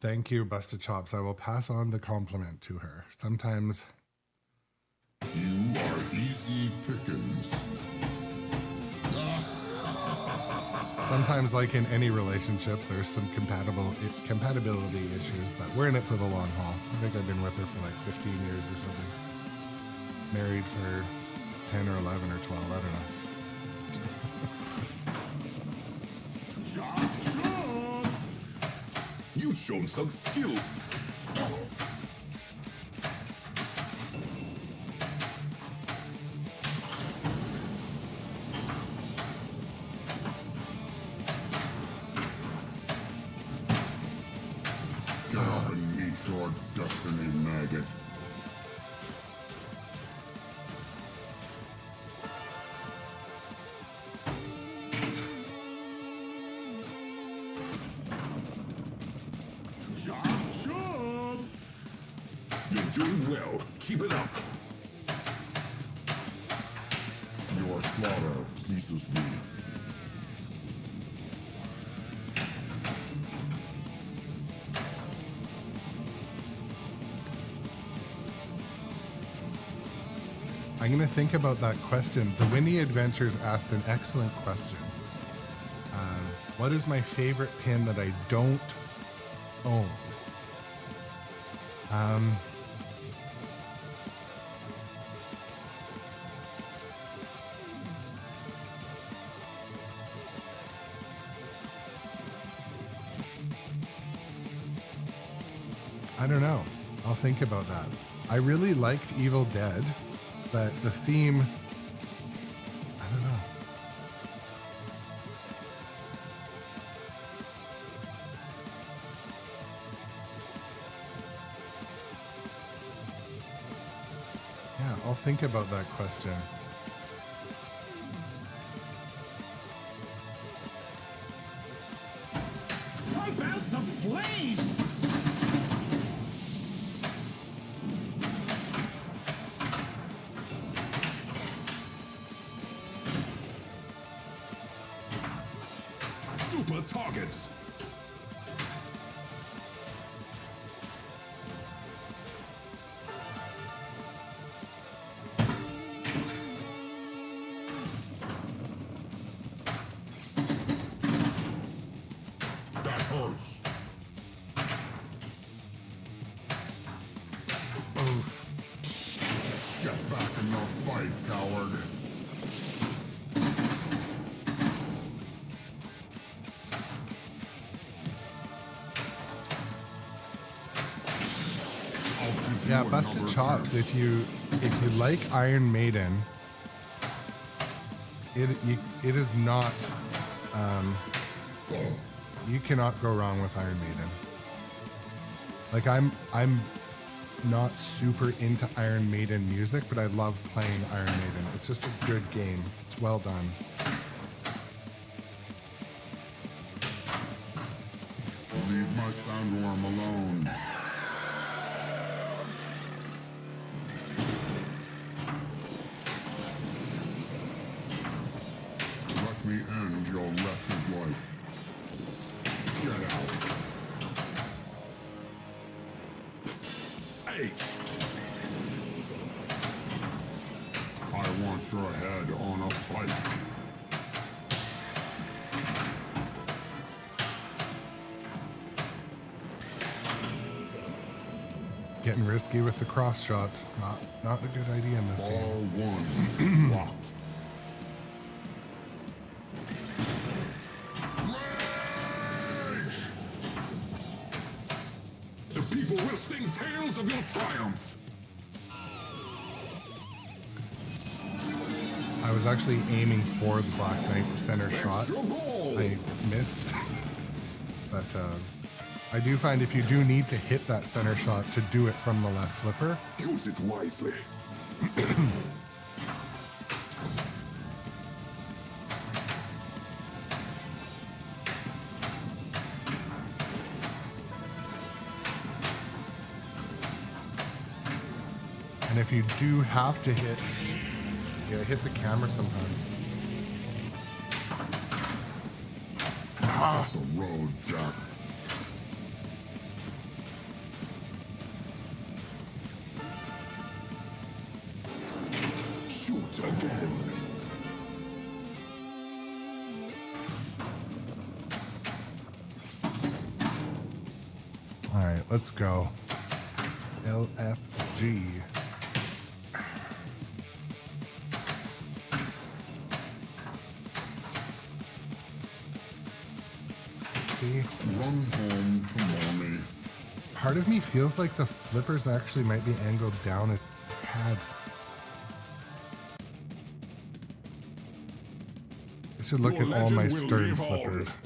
Thank you, Busted Chops. I will pass on the compliment to her. Sometimes You are easy pickings. Sometimes, like in any relationship, there's some compatibility issues, but we're in it for the long haul. I think I've been with her for like 15 years or something. Married for 10 or 11 or 12, I don't know. You've shown some skill. Get up and meet your destiny, maggot. You're doing well. Keep it up. Your slaughter pleases me. I'm going to think about that question. The Winnie Adventures asked an excellent question. What is my favorite pin that I don't own? I don't know. I'll think about that. I really liked Evil Dead, but the theme, I don't know. Yeah, I'll think about that question. Wipe out the flames! Super targets. That hurts. Oof. Get back in the fight, coward. I'll give Yeah, you busted another chops. chance. If you like Iron Maiden, it is not. You cannot go wrong with Iron Maiden. Like I'm not super into Iron Maiden music, but I love playing Iron Maiden. It's just a good game. It's well done. Leave my sandworm alone. Let me end your wretched life. Get out. Eight. I want your head on a pike. Getting risky with the cross shots. Not a good idea in this game. Ball one. Locked. Rage! The people will sing tales of your triumph. I was actually aiming for the Black Knight center shot. Your ball. I missed. But I do find if you do need to hit that center shot to do it from the left flipper, Use it wisely. and if you do have to hit, you gotta hit the camera sometimes. The road, Jack. Shoot again. All right, let's go. LFG. See, Run home to mommy. part of me feels like the flippers actually might be angled down a tad. I should look Your at all my legend will stern live on. flippers.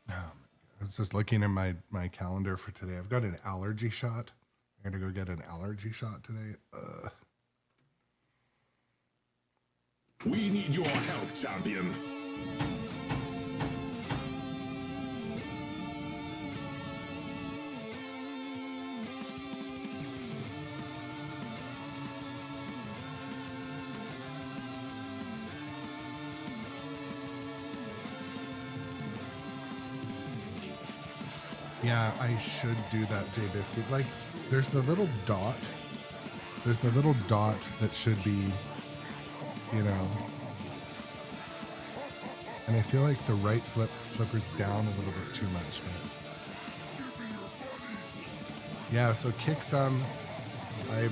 I was just looking at my calendar for today. I've got an allergy shot. I gotta go get an allergy shot today. We need your help, champion. Yeah, I should do that, J Biscuit. Like, there's the little dot. There's the little dot that should be, you know. And I feel like the right flipper's down a little bit too much. But yeah, so kick some. I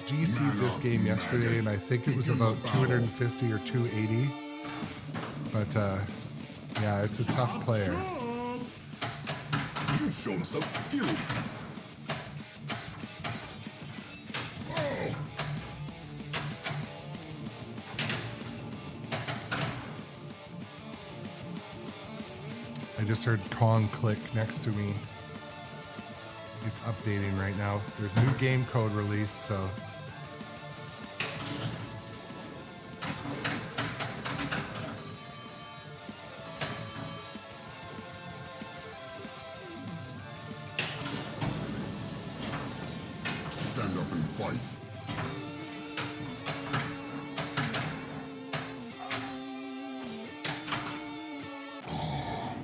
GC'd this game yesterday, and I think it was about 250 or 280. But yeah, it's a tough player. You've shown some skill. I just heard Kong click next to me. It's updating right now. There's new game code released, so. Stand up and fight.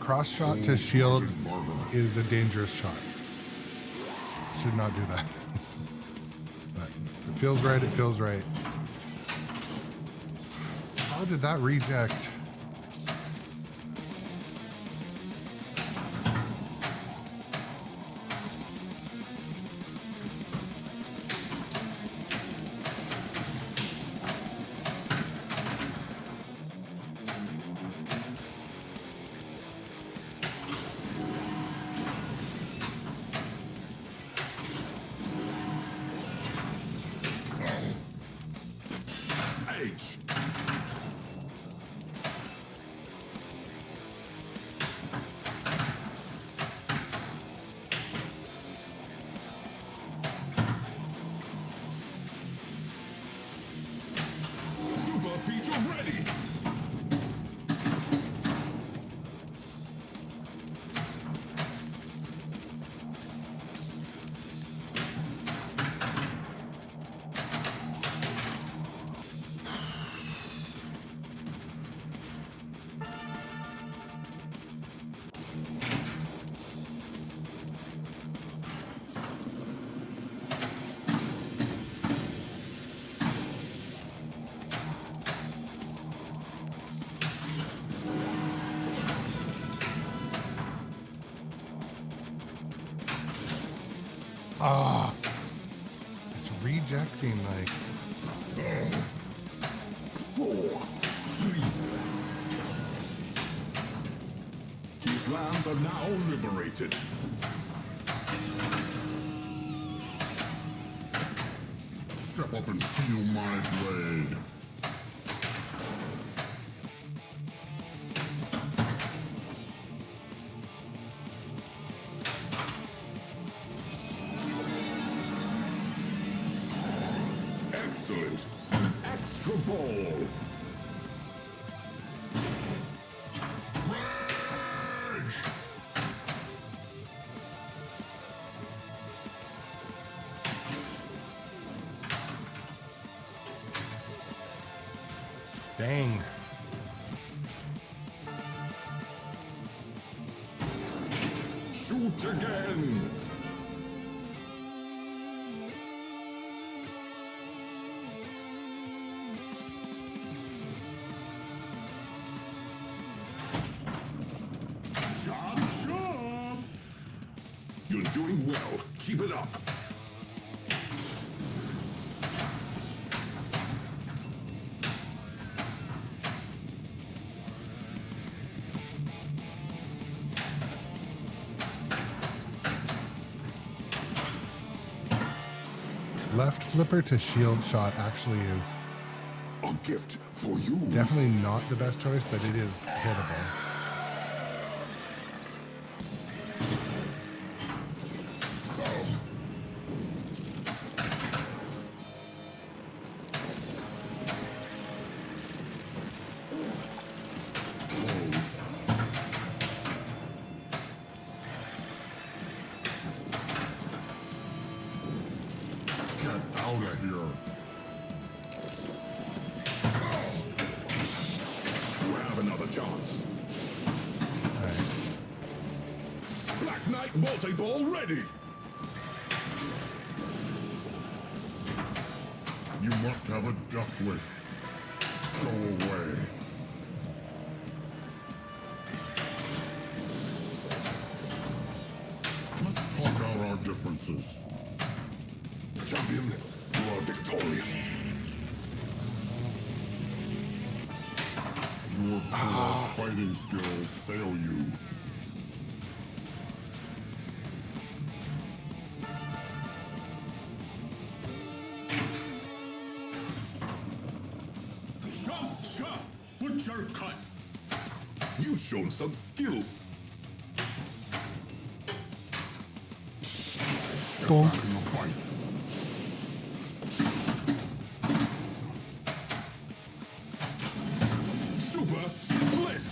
cross shot to shield is a dangerous shot. Should not do that. But it feels right, it feels right. How did that reject? H. Super feature ready. Ah, it's rejecting like. 4, 3. These lands are now liberated. Step up and feel my blade. Excellent. Extra ball. Rage! Dang. Shoot again. Chop, chop! You're doing well. Keep it up. Left flipper to shield shot actually is A gift for you. definitely not the best choice, but it is hittable. Get out of here. You have another chance. All right. Black Knight multi-ball ready. You must have a death wish. Go away. Let's talk out our differences. Champion, you are victorious. Your poor fighting skills fail you. Chop, chop! Butcher cut! You've shown some skill. Cool. Back in the fight. Super split.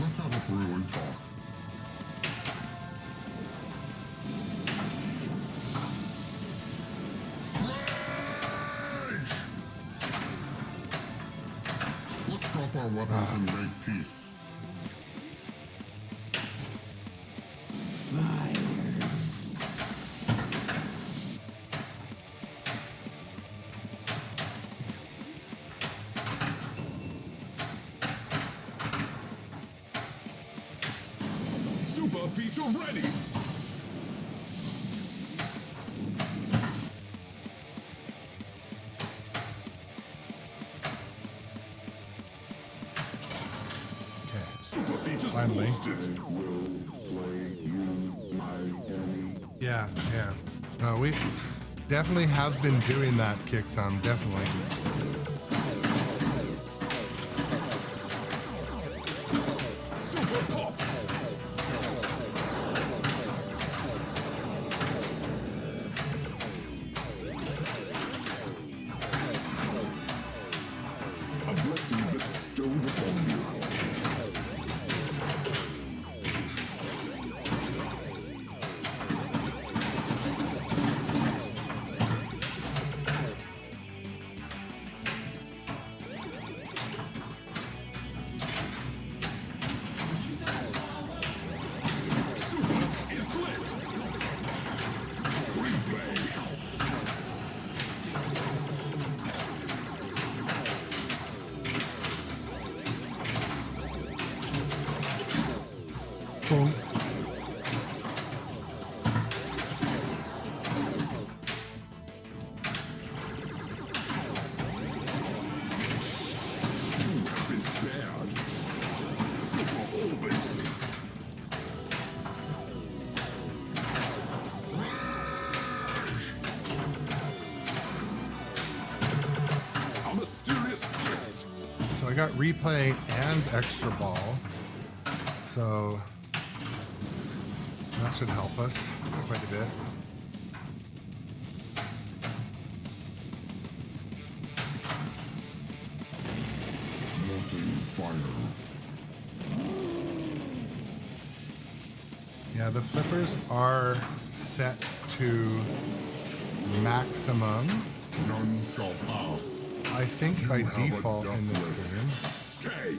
Let's have a brew and talk. Rage! drop our weapons and make peace. Super feature ready. Okay. Super features Finally. boosted. Yeah, yeah. No, we definitely have been doing that, Kicksum, definitely. Super pop. A blessing bestowed upon you. Super is lit. Replay. Boom. You have been spared. Super orbits. A mysterious gift. So I got replay and extra ball. So that should help us quite a bit. Molten fire. Yeah, the flippers are set to maximum, None shall pass. I think by have a default in death this wish. game. K.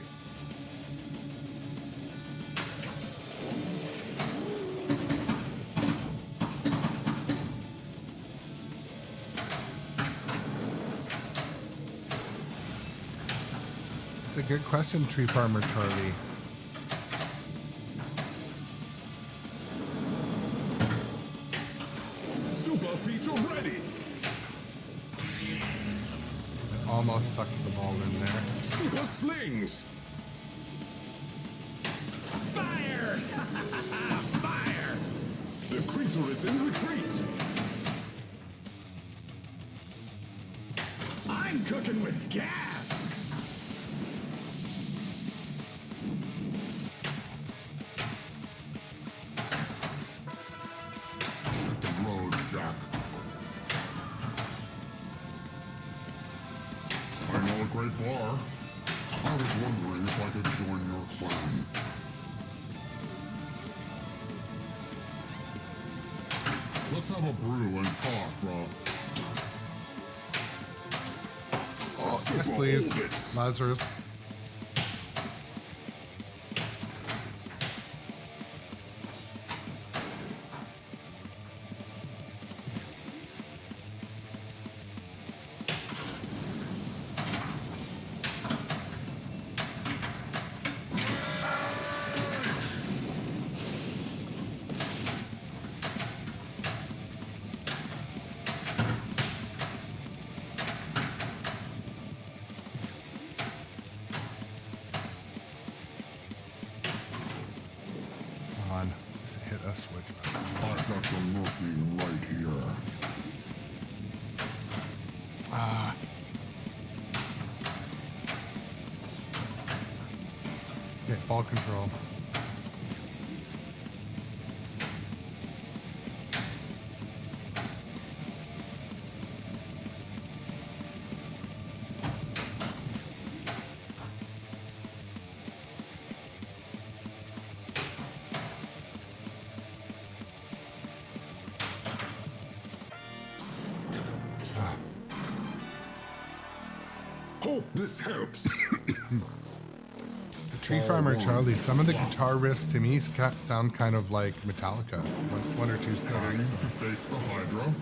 It's a good question, Tree Farmer Charlie. Super feature ready. Almost sucked the ball in there. Super slings. Fire! Fire! The creature is in retreat. I'm cooking with gas. Hit the road, Jack. I know a great bar. I was wondering if I could join your clan. Let's have a brew and talk, bro. Yes, please. Lazarus. Come on. Just hit a switch button. I've got your mercy right here. Okay, ball control. Hope this helps. Tree Farmer Charlie, some of the guitar riffs to me sound kind of like Metallica. One or two Time standards. to face the Hydra.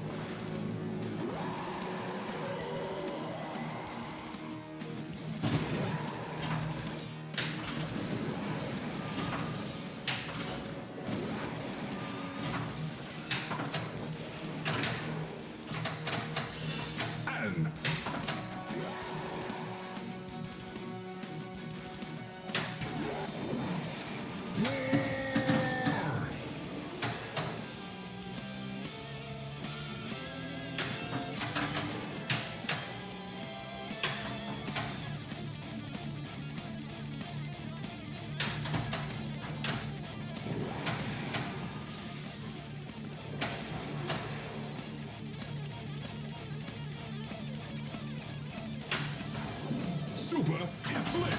Super is lit.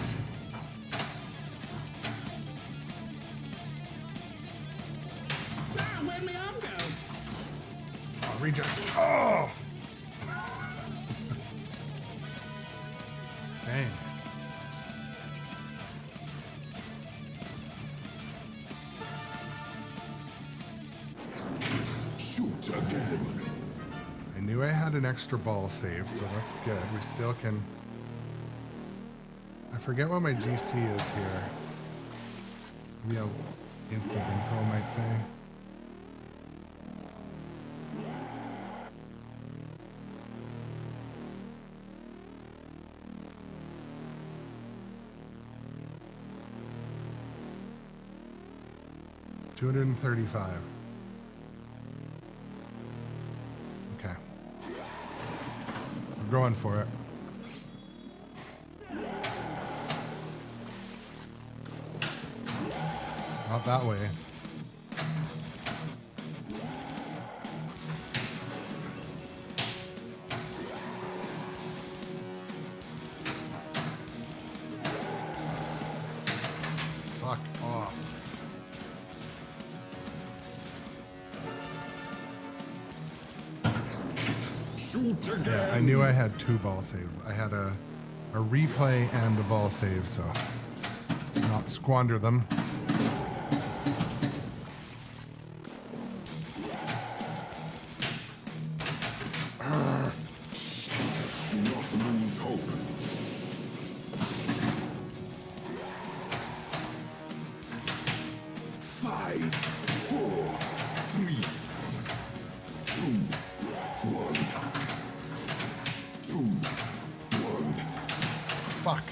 Ah, where'd my arm go? Oh, reject. Oh! Dang. Shoot again. I knew I had an extra ball saved, so that's good. We still can... I forget what my GC is here. Maybe I'll instant info might say. $235. Okay. We're going for it. Not that way. Fuck off. Shoot again. Yeah, I knew I had two ball saves. I had a replay and a ball save, so let's not squander them. Do not lose hope. Five, four, three, two, one. Two, one. Fuck.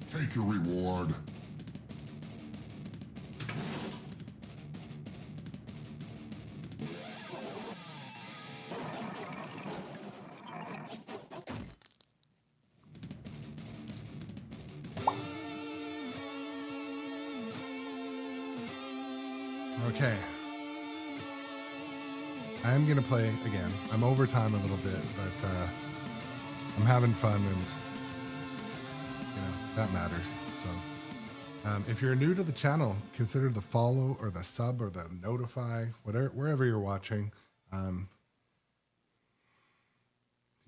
Take your reward. Okay. I am gonna play again. I'm over time a little bit, but I'm having fun, and you know that matters. So, if you're new to the channel, consider the follow or the sub or the notify, whatever, wherever you're watching. You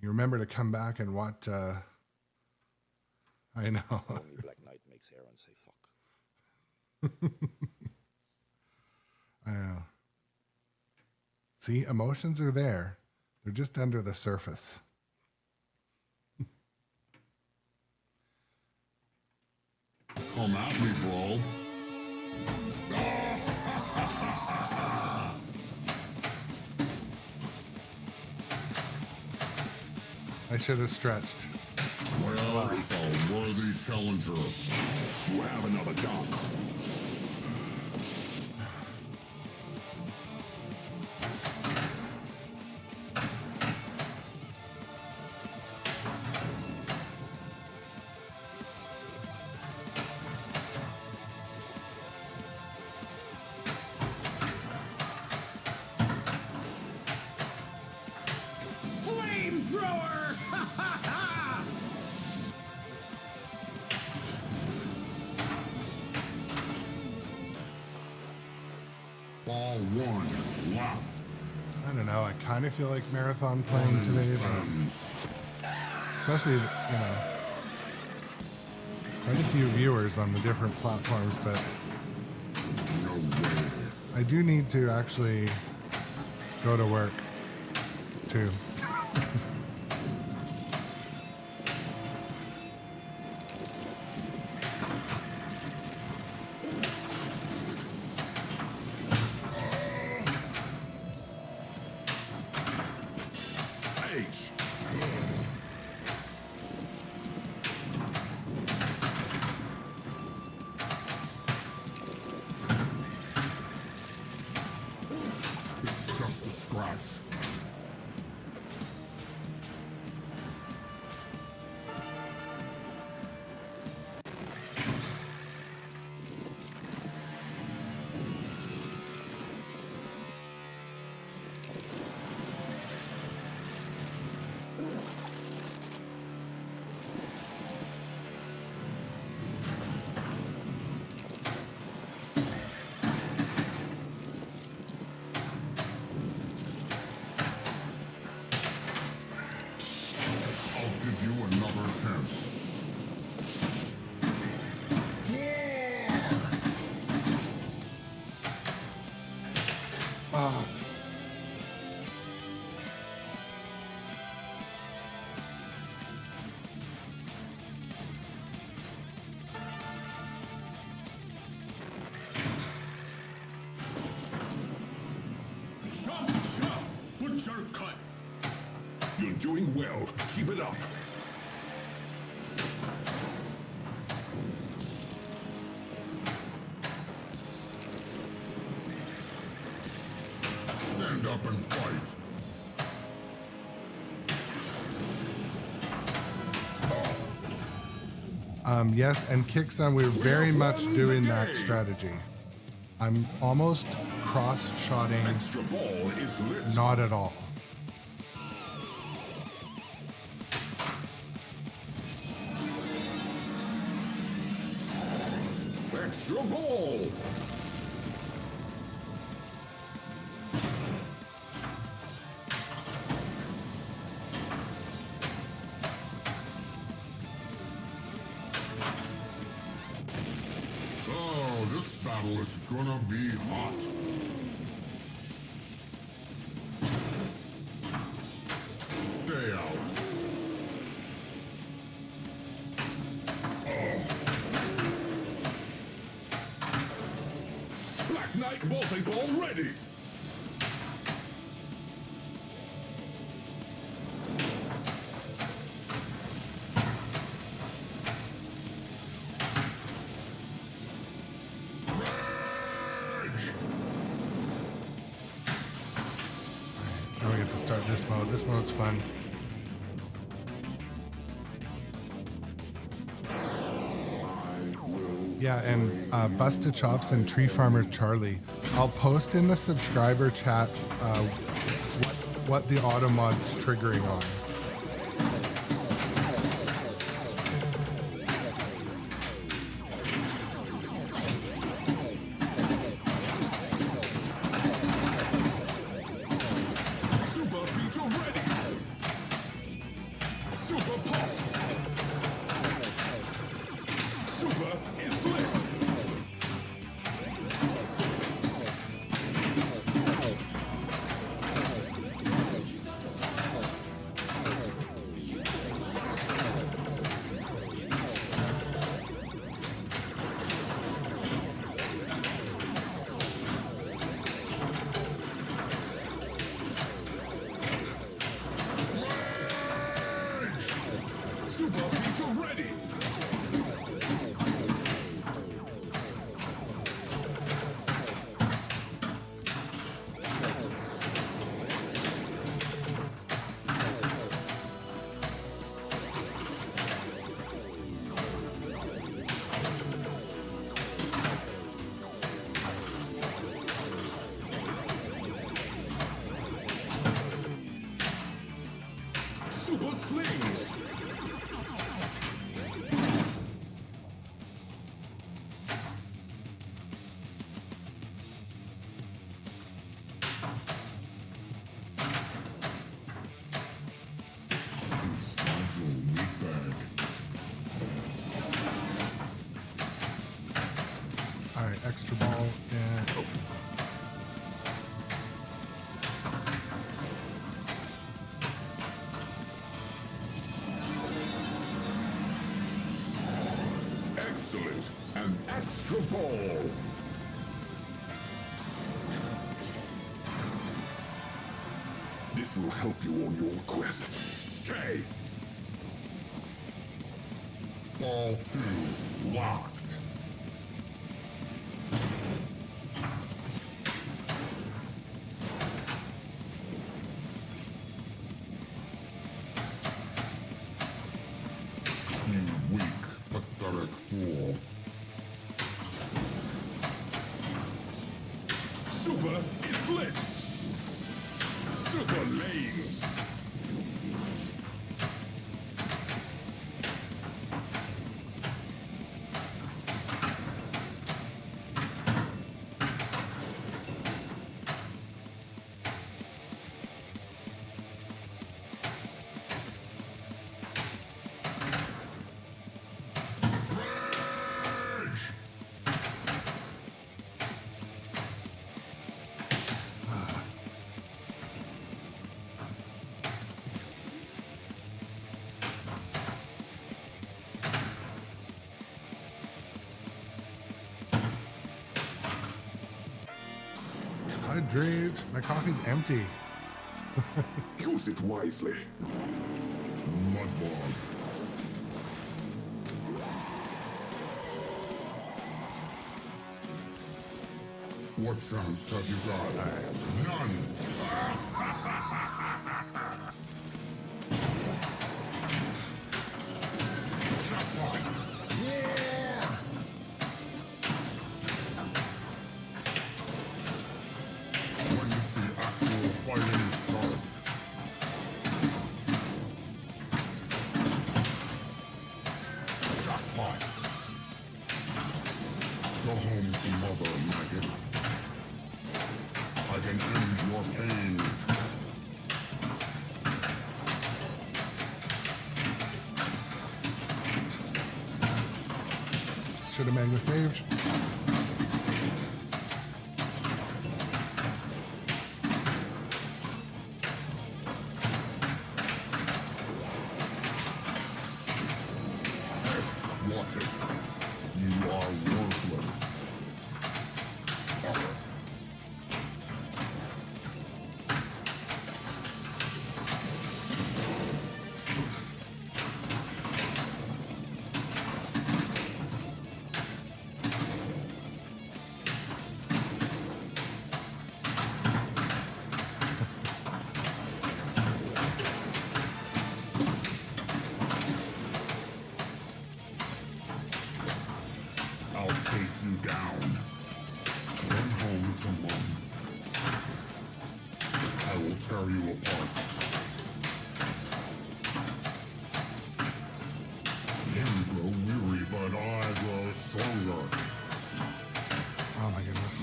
remember to come back and watch. I know. Only Black Knight makes Aaron say fuck. I know. See, emotions are there. They're just under the surface. Come at me, bro. I should have stretched. Where is a worthy challenger? You have another chance. Flamethrower! Ball one left. I don't know. I kind of feel like marathon playing today, but especially, quite a few viewers on the different platforms, but No way. I do need to actually go to work too. H. It's just a scratch. I'll give you another chance. Jump, jump. Butcher cut. You're doing well. Keep it up. Stand up and fight. Yes, and Kickson, we're very much doing that strategy. I'm almost cross-shotting, Extra ball is lit. not at all. Extra ball. Oh, this battle is gonna be hot. Stay out. Black Knight multi-ball ready. Now we get to start this mode. This mode's fun. Yeah, and Busted Chops and Tree Farmer Charlie. I'll post in the subscriber chat what the auto mod's triggering on. Super feature ready. Super pulse. Super is lit. Excellent. An extra ball. This will help you on your quest. K. Ball 2 locked. You weak, pathetic fool. Super is lit. Super lanes. Hydrate. My coffee's empty. Use it wisely. Mudbog. What chance have you got? None. Jackpot. War. When does the actual fighting start? Jackpot. Go home to mother, maggot. I can end your pain. Should have Magna saved. Watch it. You are worthless. I'll chase you down. Run home to mom. I will tear you apart. You grow weary, but I grow stronger. Oh my goodness.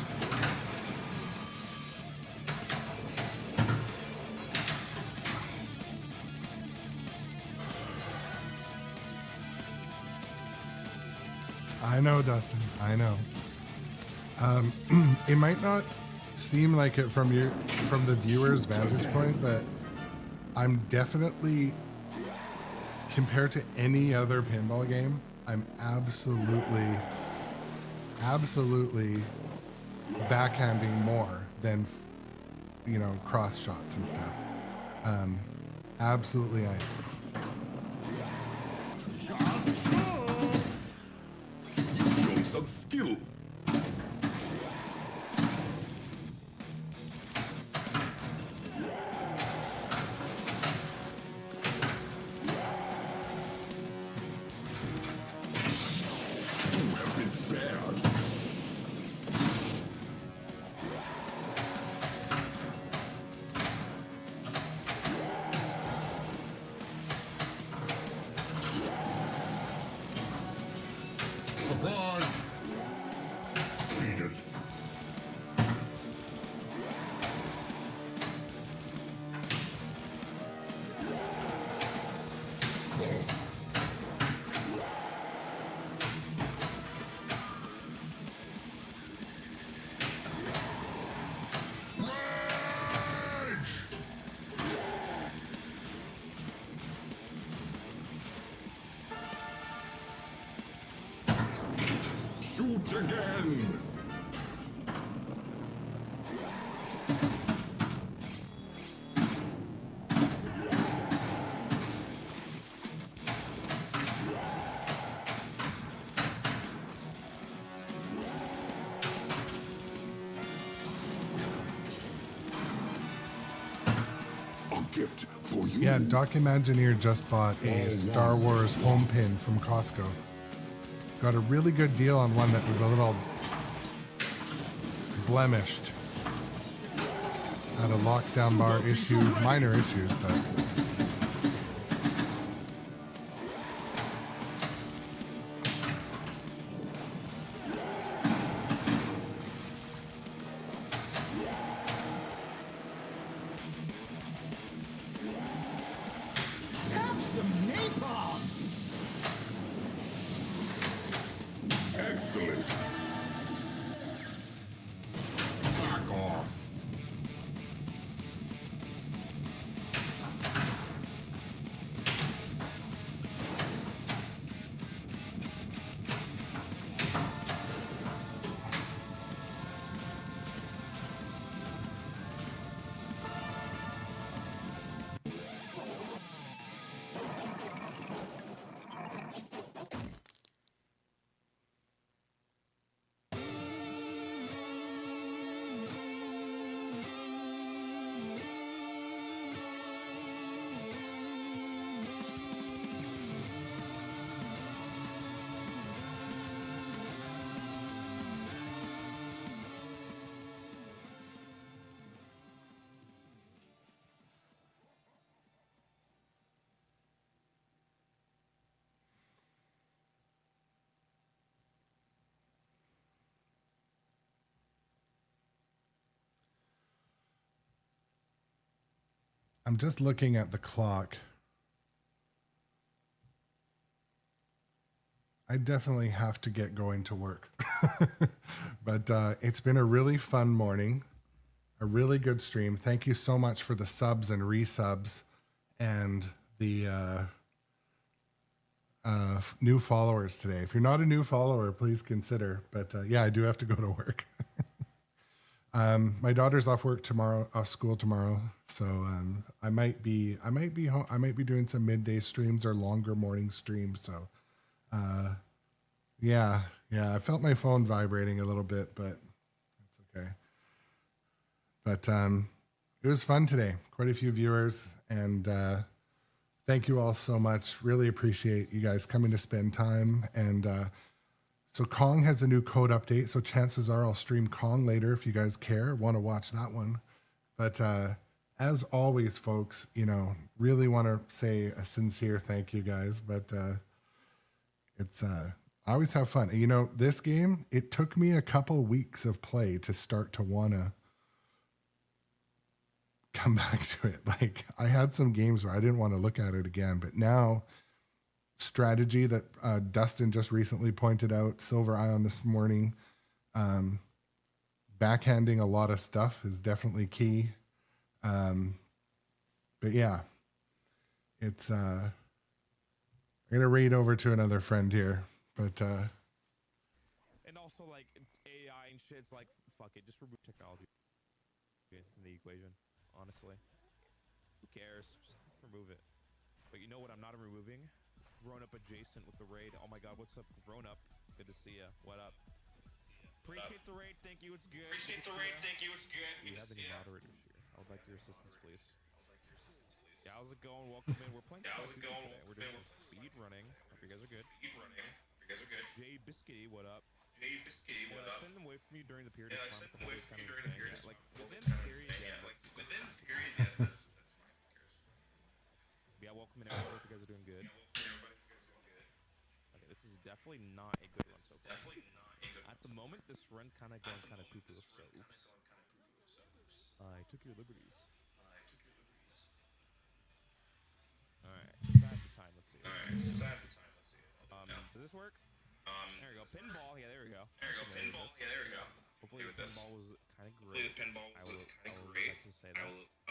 I know, Dustin. I know. It might not seem like it from the viewer's vantage point, but I'm definitely, compared to any other pinball game, I'm absolutely backhanding more than, cross shots and stuff. Absolutely, I am. Show some skill. You have been spared. Surprise! gift for you. Yeah, Doc Imagineer just bought a Star Wars home pin from Costco. Got a really good deal on one that was a little blemished. Had a lockdown bar issue, minor issues, but Have some napalm! Excellent. Back off. I'm just looking at the clock. I definitely have to get going to work. But it's been a really fun morning, a really good stream. Thank you so much for the subs and resubs and the new followers today. If you're not a new follower, please consider. But yeah, I do have to go to work. My daughter's off school tomorrow, so I might be doing some midday streams or longer morning streams. So, yeah, I felt my phone vibrating a little bit, but it's okay. But it was fun today. Quite a few viewers, and thank you all so much. Really appreciate you guys coming to spend time. And so Kong has a new code update, so chances are I'll stream Kong later if you guys want to watch that one. But as always, folks, really want to say a sincere thank you, guys. But it's I always have fun. This game, it took me a couple weeks of play to start to want to come back to it. Like, I had some games where I didn't want to look at it again, but now strategy that Dustin just recently pointed out, Silver Ion this morning, backhanding a lot of stuff is definitely key. But yeah, it's I'm gonna raid over to another friend here, but and also like AI and shit's like, fuck it, just remove technology from the equation. Honestly, who cares? Just remove it. But you know what I'm not removing? Grown up adjacent with the raid. Oh my god, what's up, grown up? Good to see ya. What up? Appreciate the raid, thank you, it's good. Appreciate the raid, thank you, it's good. Do you have any moderators here? I would like your assistance, please. Yeah, how's it going? Welcome in. We're playing today. We're doing speed running. Hope you guys are good. Jay Biscuity, what up? I send them away from you during the period of time. Like, within the period, yeah. That's fine. Yeah, welcome in, everybody. Hope you guys are doing good. Okay, this is definitely not a good run so far. At the moment, this run kind of going kind of poo-poo, so oops. I took your liberties. Alright, since I have the time, let's see. Does this work? There we go. Pinball, yeah, there we go. Hopefully the pinball was kind of great. I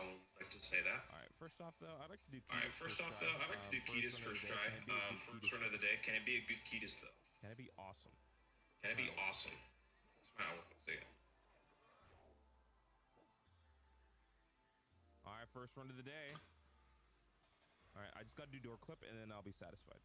would like to say that. Alright, first off though, I'd like to do Ketis first try. First run of the day. Can it be a good Ketis though? Can it be awesome? That's my outlook. Let's see it. Alright, first run of the day. Alright, I just gotta do door clip and then I'll be satisfied.